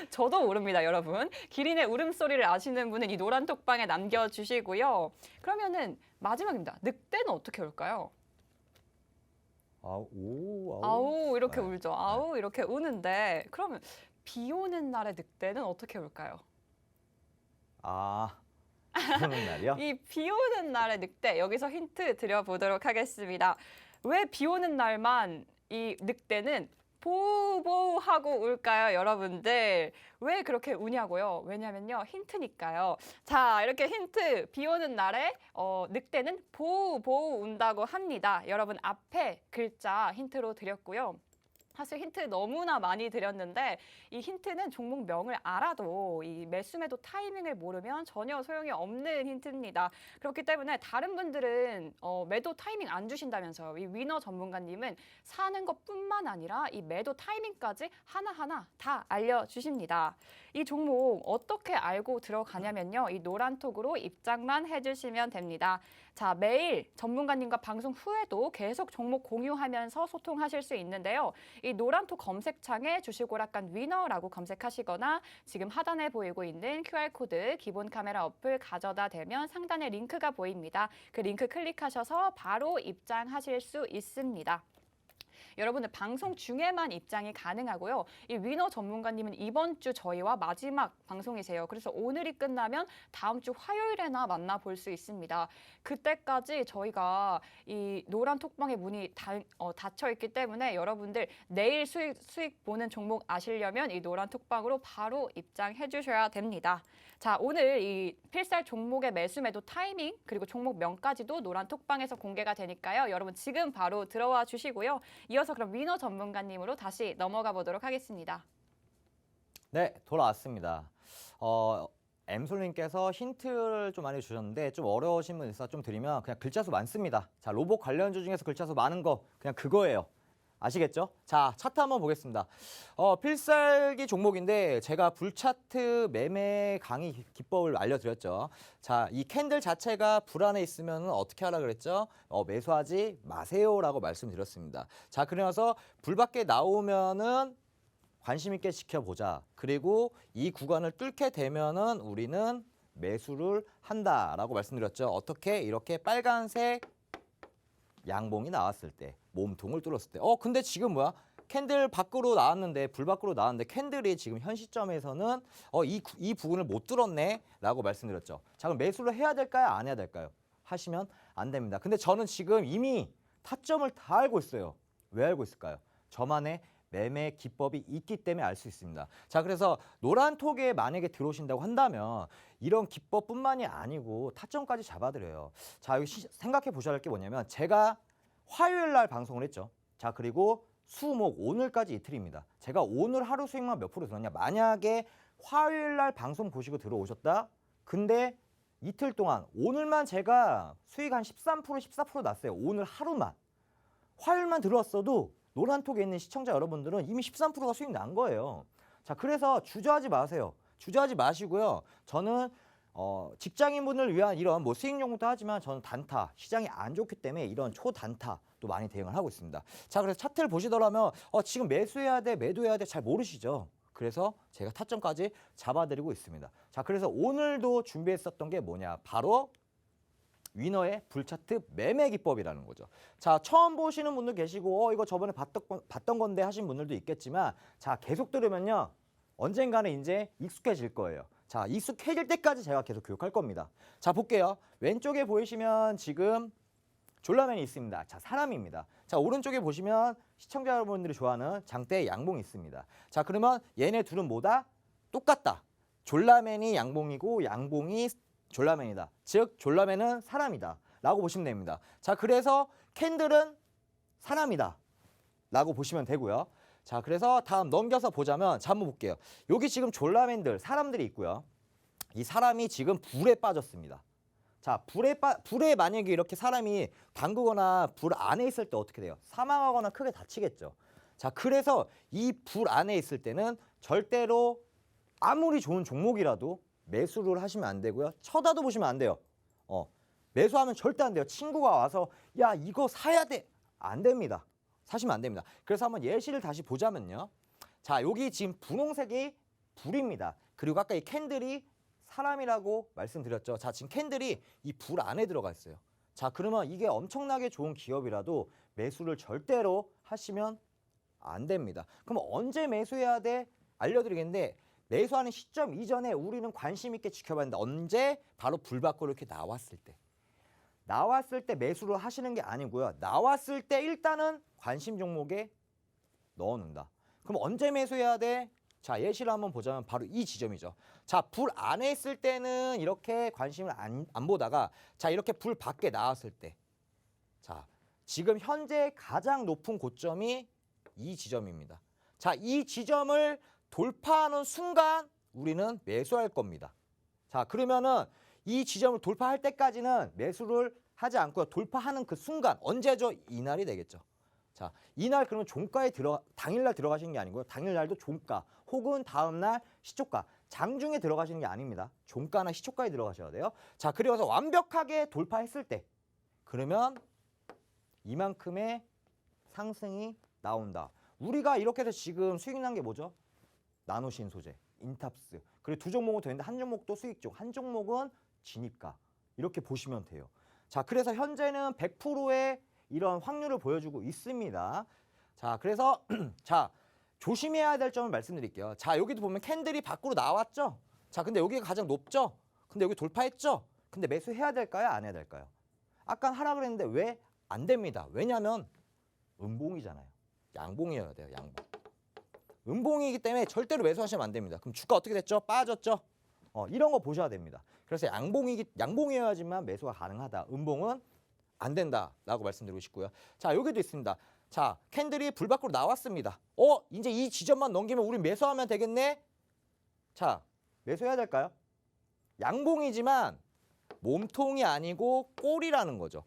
저도 모릅니다, 여러분. 기린의 울음소리를 아시는 분은 이 노란 톡방에 남겨주시고요. 그러면은 마지막입니다. 늑대는 어떻게 울까요? 아우. 아우 이렇게 네. 울죠. 아우 이렇게 우는데 그러면 비 오는 날의 늑대는 어떻게 울까요? 그러는 날이요? 이 비 오는 날의 늑대, 여기서 힌트 드려보도록 하겠습니다. 왜 비 오는 날만 이 늑대는 보우보우하고 울까요, 여러분들? 왜 그렇게 우냐고요? 왜냐면요, 힌트니까요. 자, 이렇게 힌트, 비 오는 날에 늑대는 보우보우 운다고 합니다. 여러분 앞에 글자 힌트로 드렸고요. 사실 힌트 너무나 많이 드렸는데 이 힌트는 종목명을 알아도 이 매수 매도 타이밍을 모르면 전혀 소용이 없는 힌트입니다. 그렇기 때문에 다른 분들은 매도 타이밍 안 주신다면서요. 이 위너 전문가님은 사는 것뿐만 아니라 이 매도 타이밍까지 하나하나 다 알려주십니다. 이 종목 어떻게 알고 들어가냐면요. 이 노란톡으로 입장만 해주시면 됩니다. 자, 매일 전문가님과 방송 후에도 계속 종목 공유하면서 소통하실 수 있는데요. 이 노란톡 검색창에 주식오락관 위너라고 검색하시거나 지금 하단에 보이고 있는 QR코드 기본 카메라 어플 가져다 대면 상단에 링크가 보입니다. 그 링크 클릭하셔서 바로 입장하실 수 있습니다. 여러분들 방송 중에만 입장이 가능하고요. 이 위너 전문가님은 이번 주 저희와 마지막 방송이세요. 그래서 오늘이 끝나면 다음 주 화요일에나 만나볼 수 있습니다. 그때까지 저희가 이 노란 톡방의 문이 닫혀 있기 때문에 여러분들 내일 수익 보는 종목 아시려면 이 노란 톡방으로 바로 입장해 주셔야 됩니다. 자, 오늘 이 필살 종목의 매수 매도 타이밍 그리고 종목 명까지도 노란 톡방에서 공개가 되니까요. 여러분 지금 바로 들어와 주시고요. 이어서 그럼 위너 전문가님으로 다시 넘어가 보도록 하겠습니다. 네, 돌아왔습니다. 엠솔님께서 힌트를 좀 많이 주셨는데 좀 어려우신 분 있어서 좀 드리면 그냥 글자 수 많습니다. 자, 로봇 관련주 중에서 글자 수 많은 거 그냥 그거예요. 아시겠죠? 자, 차트 한번 보겠습니다. 필살기 종목인데 제가 불차트 매매 강의 기법을 알려드렸죠. 자, 이 캔들 자체가 불 안에 있으면 어떻게 하라 그랬죠? 매수하지 마세요라고 말씀드렸습니다. 자, 그러면서 불 밖에 나오면은 관심 있게 지켜보자. 그리고 이 구간을 뚫게 되면은 우리는 매수를 한다라고 말씀드렸죠. 어떻게? 이렇게 빨간색 양봉이 나왔을 때, 몸통을 뚫었을 때. 근데 지금 뭐야? 캔들 밖으로 나왔는데, 불 밖으로 나왔는데 캔들이 지금 현 시점에서는 이 부분을 못 뚫었네 라고 말씀드렸죠. 자, 그럼 매수를 해야 될까요? 안 해야 될까요? 하시면 안 됩니다. 근데 저는 지금 이미 타점을 다 알고 있어요. 왜 알고 있을까요? 저만의 매매 기법이 있기 때문에 알 수 있습니다. 자, 그래서 노란 톡에 만약에 들어오신다고 한다면 이런 기법뿐만이 아니고 타점까지 잡아드려요. 자, 여기 생각해 보셔야 할 게 뭐냐면 제가 화요일 날 방송을 했죠. 자, 그리고 수목 오늘까지 이틀입니다. 제가 오늘 하루 수익만 몇 프로 들었냐? 만약에 화요일 날 방송 보시고 들어오셨다? 근데 이틀 동안 오늘만 제가 수익 한 13%, 14% 났어요. 오늘 하루만. 화요일만 들어왔어도 노란톡에 있는 시청자 여러분들은 이미 13%가 수익 난 거예요. 자, 그래서 주저하지 마세요. 주저하지 마시고요. 저는 직장인분을 위한 이런 뭐 수익 연구도 하지만 저는 단타, 시장이 안 좋기 때문에 이런 초단타 또 많이 대응을 하고 있습니다. 자, 그래서 차트를 보시더라면 지금 매수해야 돼, 매도해야 돼 잘 모르시죠? 그래서 제가 타점까지 잡아드리고 있습니다. 자, 그래서 오늘도 준비했었던 게 뭐냐? 바로 위너의 불차트 매매 기법이라는 거죠. 자, 처음 보시는 분들 계시고 이거 저번에 봤던 건데 하신 분들도 있겠지만 자, 계속 들으면요. 언젠가는 이제 익숙해질 거예요. 자, 익숙해질 때까지 제가 계속 교육할 겁니다. 자, 볼게요. 왼쪽에 보이시면 지금 졸라맨이 있습니다. 자, 사람입니다. 자, 오른쪽에 보시면 시청자 여러분들이 좋아하는 장대 양봉이 있습니다. 자, 그러면 얘네 둘은 뭐다? 똑같다. 졸라맨이 양봉이고 양봉이 졸라맨이다. 즉 졸라맨은 사람이다 라고 보시면 됩니다. 자, 그래서 캔들은 사람이다 라고 보시면 되고요. 자, 그래서 다음 넘겨서 보자면 자, 한번 볼게요. 여기 지금 졸라맨들 사람들이 있고요. 이 사람이 지금 불에 빠졌습니다. 자, 불에 만약에 이렇게 사람이 담그거나 불 안에 있을 때 어떻게 돼요? 사망하거나 크게 다치겠죠. 자, 그래서 이 불 안에 있을 때는 절대로 아무리 좋은 종목이라도 매수를 하시면 안 되고요. 쳐다도 보시면 안 돼요. 매수하면 절대 안 돼요. 친구가 와서 야, 이거 사야 돼. 안 됩니다. 사시면 안 됩니다. 그래서 한번 예시를 다시 보자면요. 자, 여기 지금 분홍색이 불입니다. 그리고 아까 이 캔들이 사람이라고 말씀드렸죠. 자, 지금 캔들이 이 불 안에 들어가 있어요. 자, 그러면 이게 엄청나게 좋은 기업이라도 매수를 절대로 하시면 안 됩니다. 그럼 언제 매수해야 돼? 알려드리겠는데 매수하는 시점 이전에 우리는 관심 있게 지켜봐야 된다. 언제? 바로 불 밖으로 이렇게 나왔을 때. 나왔을 때 매수를 하시는 게 아니고요. 나왔을 때 일단은 관심 종목에 넣어놓는다. 그럼 언제 매수해야 돼? 자, 예시를 한번 보자면 바로 이 지점이죠. 자, 불 안에 있을 때는 이렇게 관심을 안 보다가 자, 이렇게 불 밖에 나왔을 때. 자, 지금 현재 가장 높은 고점이 이 지점입니다. 자, 이 지점을 돌파하는 순간 우리는 매수할 겁니다. 자, 그러면은 이 지점을 돌파할 때까지는 매수를 하지 않고요. 돌파하는 그 순간 언제죠? 이날이 되겠죠. 자, 이날 그러면 종가에 당일날 들어가시는 게 아니고요. 당일날도 종가 혹은 다음날 시초가 장중에 들어가시는 게 아닙니다. 종가나 시초가에 들어가셔야 돼요. 자, 그리고서 완벽하게 돌파했을 때 그러면 이만큼의 상승이 나온다. 우리가 이렇게 해서 지금 수익 난 게 뭐죠? 나노신소재, 인탑스. 그리고 두 종목은 되는데 한 종목도 수익 중, 한 종목은 진입가. 이렇게 보시면 돼요. 자, 그래서 현재는 100%의 이런 확률을 보여주고 있습니다. 자, 그래서 자, 조심해야 될 점을 말씀드릴게요. 자, 여기도 보면 캔들이 밖으로 나왔죠? 자, 근데 여기가 가장 높죠? 근데 여기 돌파했죠? 근데 매수해야 될까요? 안 해야 될까요? 아까 하라 그랬는데 왜 안 됩니다. 왜냐하면 음봉이잖아요. 양봉이어야 돼요. 양봉. 음봉이기 때문에 절대로 매수하시면 안 됩니다. 그럼 주가 어떻게 됐죠? 빠졌죠? 이런 거 보셔야 됩니다. 그래서 양봉이어야지만 매수가 가능하다. 음봉은 안 된다라고 말씀드리고 싶고요. 자, 여기도 있습니다. 자, 캔들이 불 밖으로 나왔습니다. 이제 이 지점만 넘기면 우리 매수하면 되겠네? 자, 매수해야 될까요? 양봉이지만 몸통이 아니고 꼬리라는 거죠.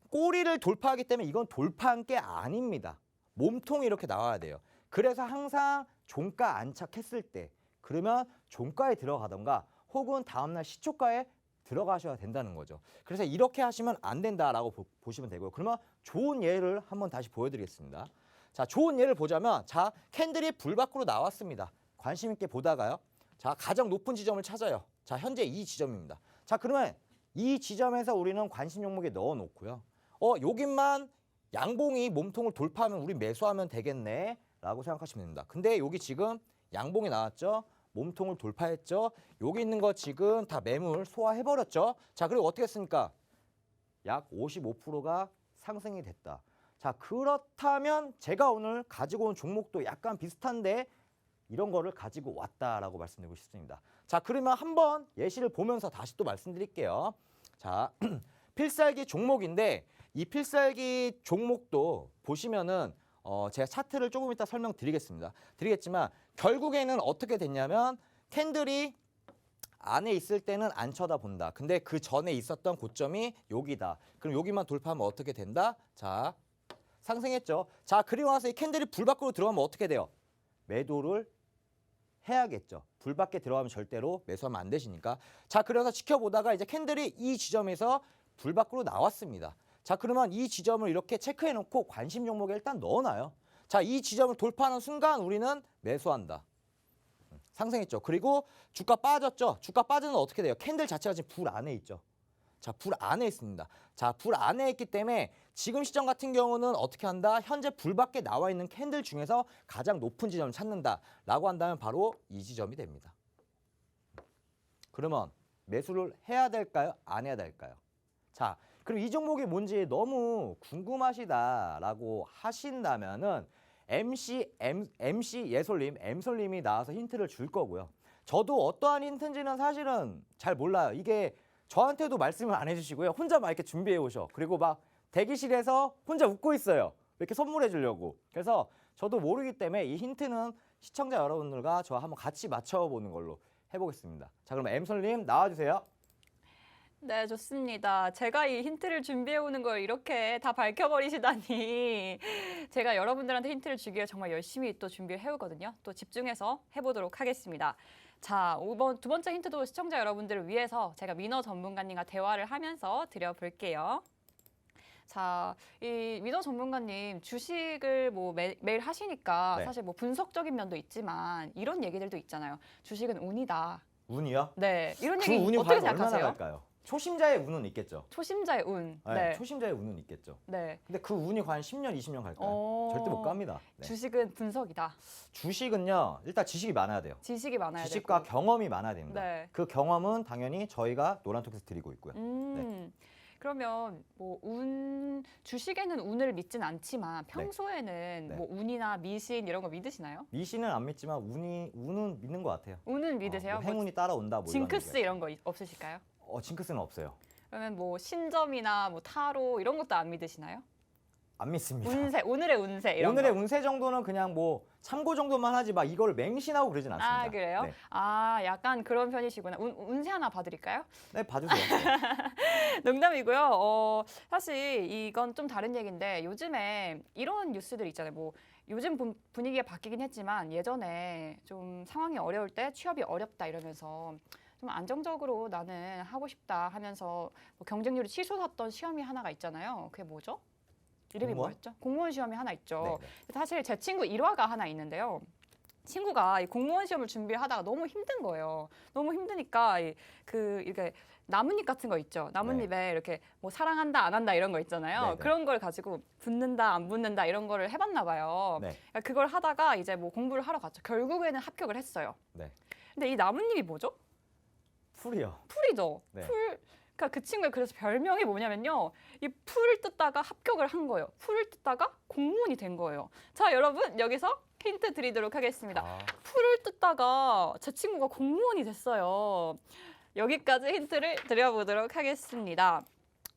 꼬리를 돌파하기 때문에 이건 돌파한 게 아닙니다. 몸통이 이렇게 나와야 돼요. 그래서 항상 종가 안착했을 때 그러면 종가에 들어가던가 혹은 다음날 시초가에 들어가셔야 된다는 거죠. 그래서 이렇게 하시면 안 된다라고 보시면 되고요. 그러면 좋은 예를 한번 다시 보여드리겠습니다. 자, 좋은 예를 보자면 자, 캔들이 불 밖으로 나왔습니다. 관심 있게 보다가요. 자, 가장 높은 지점을 찾아요. 자, 현재 이 지점입니다. 자, 그러면 이 지점에서 우리는 관심 종목에 넣어 놓고요. 여기만 양봉이 몸통을 돌파하면 우리 매수하면 되겠네 라고 생각하시면 됩니다. 근데 여기 지금 양봉이 나왔죠? 몸통을 돌파했죠? 여기 있는 거 지금 다 매물 소화해버렸죠? 자, 그리고 어떻게 했습니까? 약 55%가 상승이 됐다. 자, 그렇다면 제가 오늘 가지고 온 종목도 약간 비슷한데 이런 거를 가지고 왔다라고 말씀드리고 싶습니다. 자, 그러면 한번 예시를 보면서 다시 또 말씀드릴게요. 자, 필살기 종목인데 이 필살기 종목도 보시면은 제가 차트를 조금 이따 드리겠지만 결국에는 어떻게 됐냐면 캔들이 안에 있을 때는 안 쳐다본다. 근데 그 전에 있었던 고점이 여기다. 그럼 여기만 돌파하면 어떻게 된다? 자, 상승했죠. 자, 그리고 나서 이 캔들이 불 밖으로 들어가면 어떻게 돼요? 매도를 해야겠죠. 불 밖에 들어가면 절대로 매수하면 안 되시니까. 자, 그래서 지켜보다가 이제 캔들이 이 지점에서 불 밖으로 나왔습니다. 자, 그러면 이 지점을 이렇게 체크해 놓고 관심 종목에 일단 넣어놔요. 자, 이 지점을 돌파하는 순간 우리는 매수한다. 상승했죠. 그리고 주가 빠졌죠. 주가 빠지면 어떻게 돼요? 캔들 자체가 지금 불 안에 있죠. 자, 불 안에 있습니다. 자, 불 안에 있기 때문에 지금 시점 같은 경우는 어떻게 한다? 현재 불 밖에 나와 있는 캔들 중에서 가장 높은 지점을 찾는다라고 한다면 바로 이 지점이 됩니다. 그러면 매수를 해야 될까요? 안 해야 될까요? 자, 그럼 이 종목이 뭔지 너무 궁금하시다라고 하신다면은 MC 예솔님, 엠솔님이 나와서 힌트를 줄 거고요. 저도 어떠한 힌트인지는 사실은 잘 몰라요. 이게 저한테도 말씀을 안 해주시고요. 혼자 막 이렇게 준비해 오셔. 그리고 막 대기실에서 혼자 웃고 있어요. 이렇게 선물해 주려고. 그래서 저도 모르기 때문에 이 힌트는 시청자 여러분들과 저와 한번 같이 맞춰보는 걸로 해보겠습니다. 자, 그럼 엠솔님 나와주세요. 네, 좋습니다. 제가 이 힌트를 준비해 오는 걸 이렇게 다 밝혀버리시다니 제가 여러분들한테 힌트를 주기 위해 정말 열심히 또 준비를 해오거든요. 또 집중해서 해보도록 하겠습니다. 자, 두 번째 힌트도 시청자 여러분들을 위해서 제가 민어 전문가님과 대화를 하면서 드려볼게요. 자, 이 민어 전문가님 주식을 뭐 매일 하시니까 네. 사실 뭐 분석적인 면도 있지만 이런 얘기들도 있잖아요. 주식은 운이다. 운이요? 네, 이런 그 얘기 운이 어떻게 과연 얼마나 생각하세요? 갈까요? 초심자의 운은 있겠죠. 초심자의 운. 네, 네. 초심자의 운은 있겠죠. 네. 근데 그 운이 과연 10년, 20년 갈까요? 절대 못 갑니다. 네. 주식은 분석이다. 주식은요, 일단 지식이 많아야 돼요. 지식이 많아야 지식과 되고. 경험이 많아야 됩니다. 네. 그 경험은 당연히 저희가 노란톡에서 드리고 있고요. 그러면 뭐 주식에는 운을 믿진 않지만 평소에는 네. 뭐 운이나 미신 이런 거 믿으시나요? 미신은 안 믿지만 운은 믿는 것 같아요. 운은 믿으세요? 뭐 행운이 따라온다. 뭐 징크스 이런 이런 거 없으실까요? 징크스는 없어요. 그러면 뭐 신점이나 뭐 타로 이런 것도 안 믿으시나요? 안 믿습니다. 운세, 오늘의 운세 이런 오늘의 거. 운세 정도는 그냥 뭐 참고 정도만 하지 막 이걸 맹신하고 그러진 않습니다. 아, 그래요? 네, 약간 그런 편이시구나. 운세 하나 봐드릴까요? 네 봐주세요. 네. 농담이고요. 사실 이건 좀 다른 얘기인데 요즘에 이런 뉴스들 있잖아요. 뭐 요즘 분위기가 바뀌긴 했지만 예전에 좀 상황이 어려울 때 취업이 어렵다 이러면서 좀 안정적으로 나는 하고 싶다 하면서 뭐 경쟁률이 치솟았던 시험이 하나가 있잖아요. 그게 뭐죠? 이름이 공무원? 뭐였죠? 공무원 시험이 하나 있죠. 네, 네. 사실 제 친구 일화가 하나 있는데요. 친구가 이 공무원 시험을 준비하다가 너무 힘든 거예요. 너무 힘드니까 이렇게 나뭇잎 같은 거 있죠. 나뭇잎에 이렇게 뭐 사랑한다 안 한다 이런 거 있잖아요. 네네. 그런 걸 가지고 붙는다 안 붙는다 이런 거를 해봤나 봐요. 네. 그러니까 그걸 하다가 이제 뭐 공부를 하러 갔죠. 결국에는 합격을 했어요. 네. 근데 이 나뭇잎이 뭐죠? 풀이요. 풀이죠. 네. 풀. 그러니까 그 친구의 그래서 별명이 뭐냐면요. 이 풀을 뜯다가 합격을 한 거예요. 풀을 뜯다가 공무원이 된 거예요. 자, 여러분 여기서 힌트 드리도록 하겠습니다. 아, 풀을 뜯다가 제 친구가 공무원이 됐어요. 여기까지 힌트를 드려보도록 하겠습니다.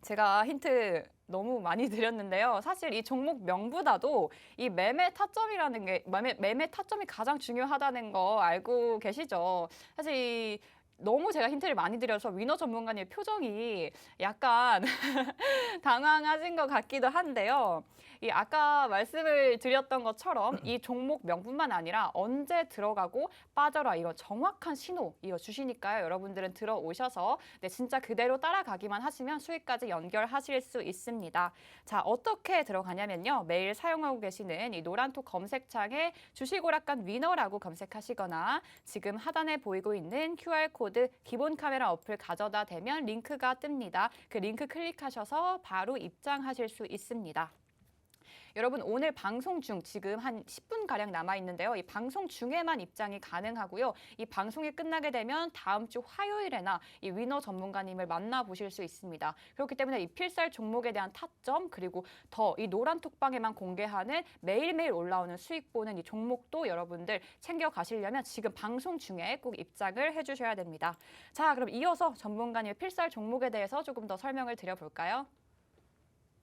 제가 힌트 너무 많이 드렸는데요. 사실 이 종목 명보다도 이 매매 타점이라는 게 매매 타점이 가장 중요하다는 거 알고 계시죠? 사실 너무 제가 힌트를 많이 드려서 위너 전문가님의 표정이 약간 당황하신 것 같기도 한데요. 이 아까 말씀을 드렸던 것처럼 이 종목 명뿐만 아니라 언제 들어가고 빠져라 이거 정확한 신호 이거 주시니까요. 여러분들은 들어오셔서 진짜 그대로 따라가기만 하시면 수익까지 연결하실 수 있습니다. 자, 어떻게 들어가냐면요. 매일 사용하고 계시는 이 노란톡 검색창에 주식오락관 위너라고 검색하시거나 지금 하단에 보이고 있는 QR코드 기본 카메라 어플 가져다 대면 링크가 뜹니다. 그 링크 클릭하셔서 바로 입장하실 수 있습니다. 여러분 오늘 방송 중 지금 한 10분가량 남아있는데요. 이 방송 중에만 입장이 가능하고요. 이 방송이 끝나게 되면 다음 주 화요일에나 이 위너 전문가님을 만나보실 수 있습니다. 그렇기 때문에 이 필살 종목에 대한 타점 그리고 더 이 노란 톡방에만 공개하는 매일매일 올라오는 수익 보는 이 종목도 여러분들 챙겨가시려면 지금 방송 중에 꼭 입장을 해주셔야 됩니다. 자, 그럼 이어서 전문가님의 필살 종목에 대해서 조금 더 설명을 드려볼까요?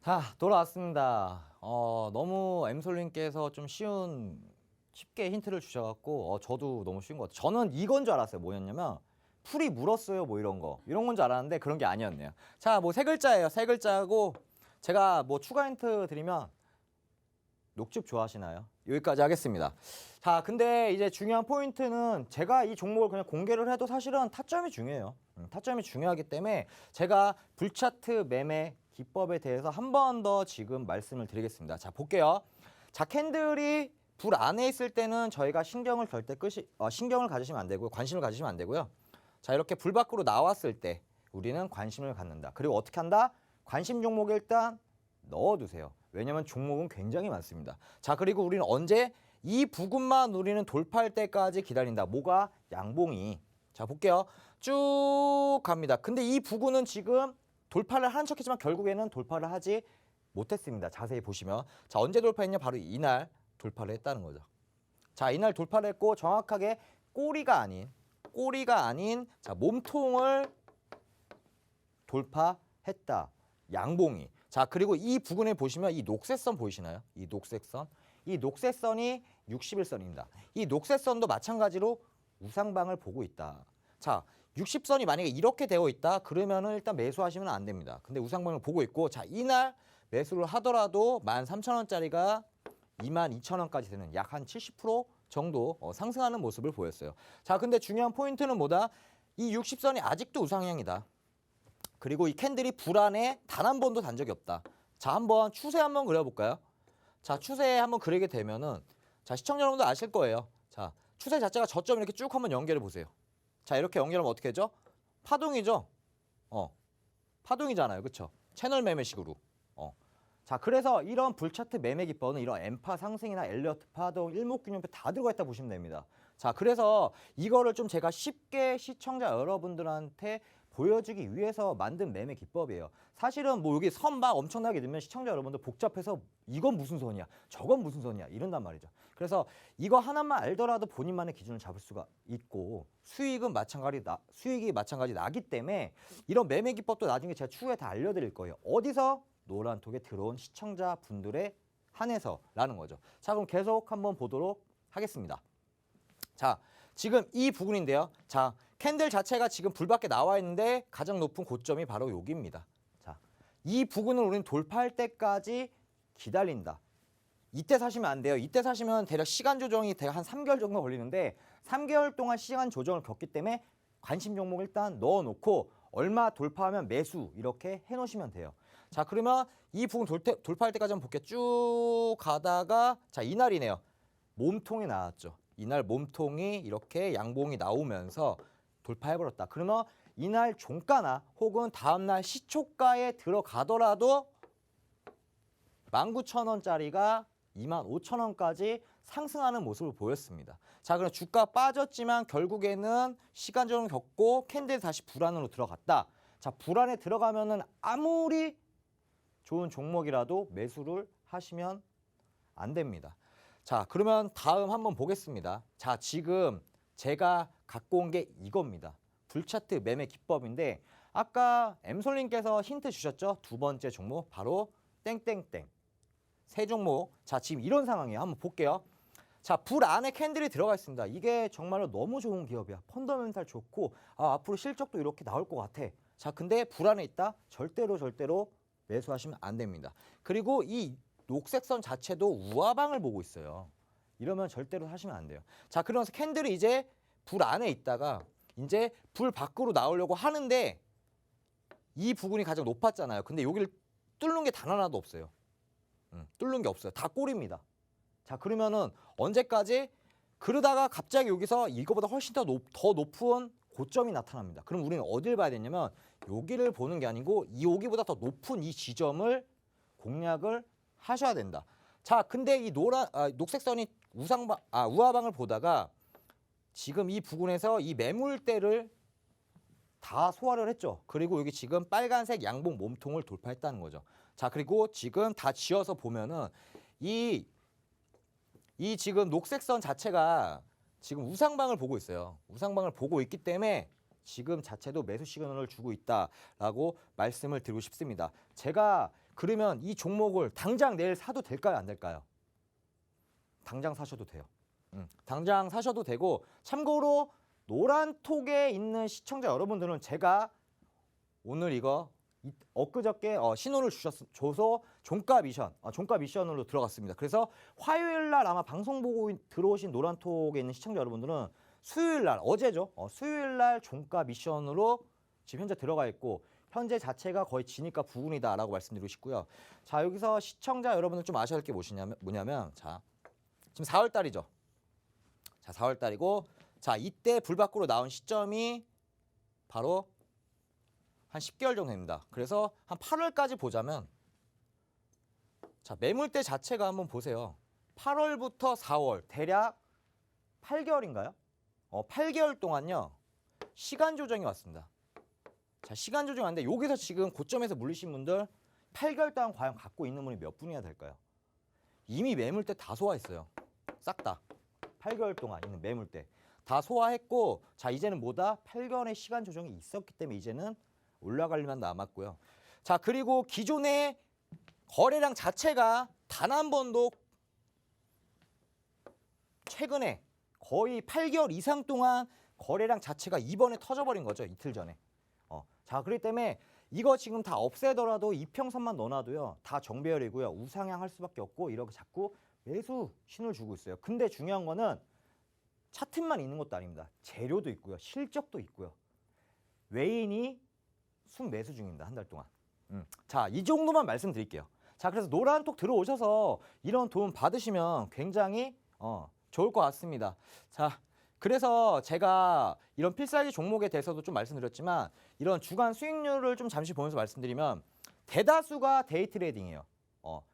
자, 돌아왔습니다. 너무 엠솔님께서 좀 쉽게 힌트를 주셔갖고 저도 너무 쉬운 것 같아요. 저는 이건 줄 알았어요. 뭐였냐면 풀이 물었어요. 뭐 이런 건 줄 알았는데 그런 게 아니었네요. 자, 뭐 세 글자예요. 세 글자고 제가 뭐 추가 힌트 드리면 녹즙 좋아하시나요? 여기까지 하겠습니다. 자, 근데 이제 중요한 포인트는 제가 이 종목을 그냥 공개를 해도 사실은 타점이 중요해요. 타점이 중요하기 때문에 제가 불차트 매매 기법에 대해서 한 번 더 지금 말씀을 드리겠습니다. 자, 볼게요. 자, 캔들이 불 안에 있을 때는 저희가 신경을 가지시면 안 되고요. 관심을 가지시면 안 되고요. 자, 이렇게 불 밖으로 나왔을 때 우리는 관심을 갖는다. 그리고 어떻게 한다? 관심 종목에 일단 넣어두세요. 왜냐면 종목은 굉장히 많습니다. 자, 그리고 우리는 언제? 이 부근만 우리는 돌파할 때까지 기다린다. 뭐가? 양봉이. 자, 볼게요. 쭉 갑니다. 근데 이 부근은 지금 돌파를 하는 척했지만 결국에는 돌파를 하지 못했습니다. 자세히 보시면. 자, 언제 돌파했냐? 바로 이날 돌파를 했다는 거죠. 자, 이날 돌파를 했고 정확하게 꼬리가 아닌 자, 몸통을 돌파했다. 양봉이. 자, 그리고 이 부근에 보시면 이 녹색선 보이시나요? 이 녹색선이 60일선입니다. 이 녹색선도 마찬가지로 우상방을 보고 있다. 자, 60선이 만약에 이렇게 되어 있다. 그러면은 일단 매수하시면 안 됩니다. 근데 우상방을 보고 있고 자, 이날 매수를 하더라도 13,000원짜리가 22,000원까지 되는 약 한 70% 정도 상승하는 모습을 보였어요. 자, 근데 중요한 포인트는 뭐다? 이 60선이 아직도 우상향이다. 그리고 이 캔들이 불안에 단 한 번도 단 적이 없다. 자, 한번 추세 한번 그려볼까요? 자, 추세 한번 그리게 되면은 자, 시청자 여러분들 아실 거예요. 자, 추세 자체가 저점 이렇게 쭉 한번 연결해 보세요. 자, 이렇게 연결하면 어떻게 되죠? 파동이죠? 파동이잖아요. 그렇죠? 채널 매매식으로. 자, 그래서 이런 불차트 매매 기법은 이런 엠파 상승이나 엘리어트 파동, 일목균형표 다 들어가 있다 보시면 됩니다. 자, 그래서 이거를 좀 제가 쉽게 시청자 여러분들한테 보여주기 위해서 만든 매매 기법이에요. 사실은 뭐 여기 선 막 엄청나게 넣으면 시청자 여러분들 복잡해서 이건 무슨 선이야, 저건 무슨 선이야 이런단 말이죠. 그래서 이거 하나만 알더라도 본인만의 기준을 잡을 수가 있고 수익이 마찬가지 나기 때문에 이런 매매 기법도 나중에 제가 추후에 다 알려드릴 거예요. 어디서? 노란톡에 들어온 시청자분들에 한해서라는 거죠. 자, 그럼 계속 한번 보도록 하겠습니다. 자, 지금 이 부분인데요. 자, 캔들 자체가 지금 불 밖에 나와 있는데 가장 높은 고점이 바로 여기입니다. 자, 이 부분을 우리는 돌파할 때까지 기다린다. 이때 사시면 안 돼요. 이때 사시면 대략 시간 조정이 대략 한 3개월 정도 걸리는데 3개월 동안 시간 조정을 겪기 때문에 관심 종목 일단 넣어놓고 얼마 돌파하면 매수 이렇게 해놓으시면 돼요. 자, 그러면 이 부분 돌파할 때까지 한번 볼게요. 쭉 가다가 자, 이날이네요. 몸통이 나왔죠. 이날 몸통이 이렇게 양봉이 나오면서 돌파해버렸다. 그러면 이날 종가나 혹은 다음날 시초가에 들어가더라도 19,000원짜리가 25,000원까지 상승하는 모습을 보였습니다. 자, 그럼 주가 빠졌지만 결국에는 시간적으로 겪고 캔들 다시 불안으로 들어갔다. 자, 불안에 들어가면은 아무리 좋은 종목이라도 매수를 하시면 안 됩니다. 자, 그러면 다음 한번 보겠습니다. 자, 지금 제가 갖고 온 게 이겁니다. 불차트 매매 기법인데 아까 엠솔님께서 힌트 주셨죠? 두 번째 종목 바로 땡땡땡. 세 종목. 자, 지금 이런 상황이에요. 한번 볼게요. 자, 불 안에 캔들이 들어가 있습니다. 이게 정말로 너무 좋은 기업이야. 펀더멘탈 좋고 앞으로 실적도 이렇게 나올 것 같아. 자, 근데 불 안에 있다? 절대로 매수하시면 안 됩니다. 그리고 이 녹색 선 자체도 우하방을 보고 있어요. 이러면 절대로 하시면 안 돼요. 자, 그러면서 캔들이 이제 불 안에 있다가 이제 불 밖으로 나오려고 하는데 이 부분이 가장 높았잖아요. 근데 여기를 뚫는 게 단 하나도 없어요. 뚫는 게 없어요. 다 꼴입니다. 자, 그러면은 언제까지? 그러다가 갑자기 여기서 이거보다 훨씬 더 높은 고점이 나타납니다. 그럼 우리는 어딜 봐야 되냐면 여기를 보는 게 아니고 여기보다 더 높은 이 지점을 공략을 하셔야 된다. 자, 근데 이 녹색 선이 우하방을 보다가 지금 이 부분에서 이 매물대를 다 소화를 했죠. 그리고 여기 지금 빨간색 양봉 몸통을 돌파했다는 거죠. 자, 그리고 지금 다 지어서 보면은 이 지금 녹색 선 자체가 지금 우상방을 보고 있어요. 우상방을 보고 있기 때문에 지금 자체도 매수 시그널을 주고 있다라고 말씀을 드리고 싶습니다. 제가 그러면 이 종목을 당장 내일 사도 될까요? 안 될까요? 당장 사셔도 돼요. 당장 사셔도 되고 참고로 노란톡에 있는 시청자 여러분들은 제가 오늘 이거 엊그저께 신호를 줘서 종가 미션으로 들어갔습니다. 그래서 화요일 날 아마 방송 보고 들어오신 노란톡에 있는 시청자 여러분들은 수요일 날 어제죠. 수요일 날 종가 미션으로 지금 현재 들어가 있고 현재 자체가 거의 지니까 부근이다라고 말씀드리고 싶고요. 자, 여기서 시청자 여러분들 좀 아셔야 할 게 뭐냐면 자, 지금 4월 달이죠. 자, 4월 달이고 자, 이때 불 밖으로 나온 시점이 바로 한 10개월 정도 됩니다. 그래서 한 8월까지 보자면 자, 매물대 자체가 한번 보세요. 8월부터 4월 대략 8개월인가요? 8개월 동안요. 시간 조정이 왔습니다. 자, 시간 조정이 왔는데 여기서 지금 고점에서 물리신 분들 8개월 동안 과연 갖고 있는 분이 몇 분이나 될까요? 이미 매물대 다 소화했어요. 싹 다. 8개월 동안 있는 매물대 다 소화했고 자, 이제는 뭐다? 8개월의 시간 조정이 있었기 때문에 이제는 올라갈 일만 남았고요. 자, 그리고 기존의 거래량 자체가 단 한 번도 최근에 거의 8개월 이상 동안 거래량 자체가 이번에 터져버린 거죠. 이틀 전에. 자, 그렇기 때문에 이거 지금 다 없애더라도 이평선만 넣어놔도요. 다 정배열이고요. 우상향 할 수밖에 없고 이렇게 자꾸 매수 신호를 주고 있어요. 근데 중요한 거는 차트만 있는 것도 아닙니다. 재료도 있고요. 실적도 있고요. 외인이 순매수 중입니다. 한 달 동안. 자, 이 정도만 말씀드릴게요. 자, 그래서 노란톡 들어오셔서 이런 도움 받으시면 굉장히 좋을 것 같습니다. 자, 그래서 제가 이런 필살기 종목에 대해서도 좀 말씀드렸지만 이런 주간 수익률을 좀 잠시 보면서 말씀드리면 대다수가 데이 트레이딩이에요.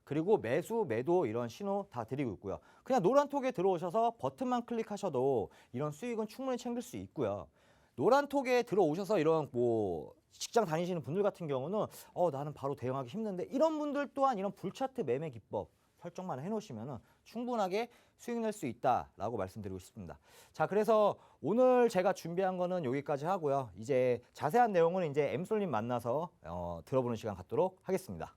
그리고 매수, 매도 이런 신호 다 드리고 있고요. 그냥 노란톡에 들어오셔서 버튼만 클릭하셔도 이런 수익은 충분히 챙길 수 있고요. 노란톡에 들어오셔서 이런 뭐 직장 다니시는 분들 같은 경우는 나는 바로 대응하기 힘든데 이런 분들 또한 이런 불차트 매매 기법 설정만 해놓으시면 충분하게 수익 낼 수 있다라고 말씀드리고 싶습니다. 자, 그래서 오늘 제가 준비한 거는 여기까지 하고요. 이제 자세한 내용은 이제 엠솔님 만나서 들어보는 시간 갖도록 하겠습니다.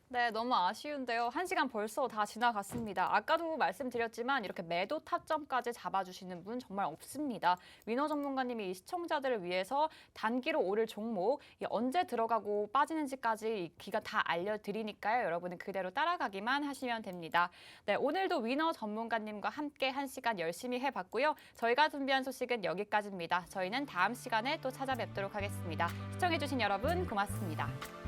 네, 너무 아쉬운데요. 1시간 벌써 다 지나갔습니다. 아까도 말씀드렸지만 이렇게 매도 타점까지 잡아주시는 분 정말 없습니다. 위너 전문가님이 이 시청자들을 위해서 단기로 오를 종목, 언제 들어가고 빠지는지까지 이 기간 다 알려드리니까요. 여러분은 그대로 따라가기만 하시면 됩니다. 네, 오늘도 위너 전문가님과 함께 1시간 열심히 해봤고요. 저희가 준비한 소식은 여기까지입니다. 저희는 다음 시간에 또 찾아뵙도록 하겠습니다. 시청해주신 여러분 고맙습니다.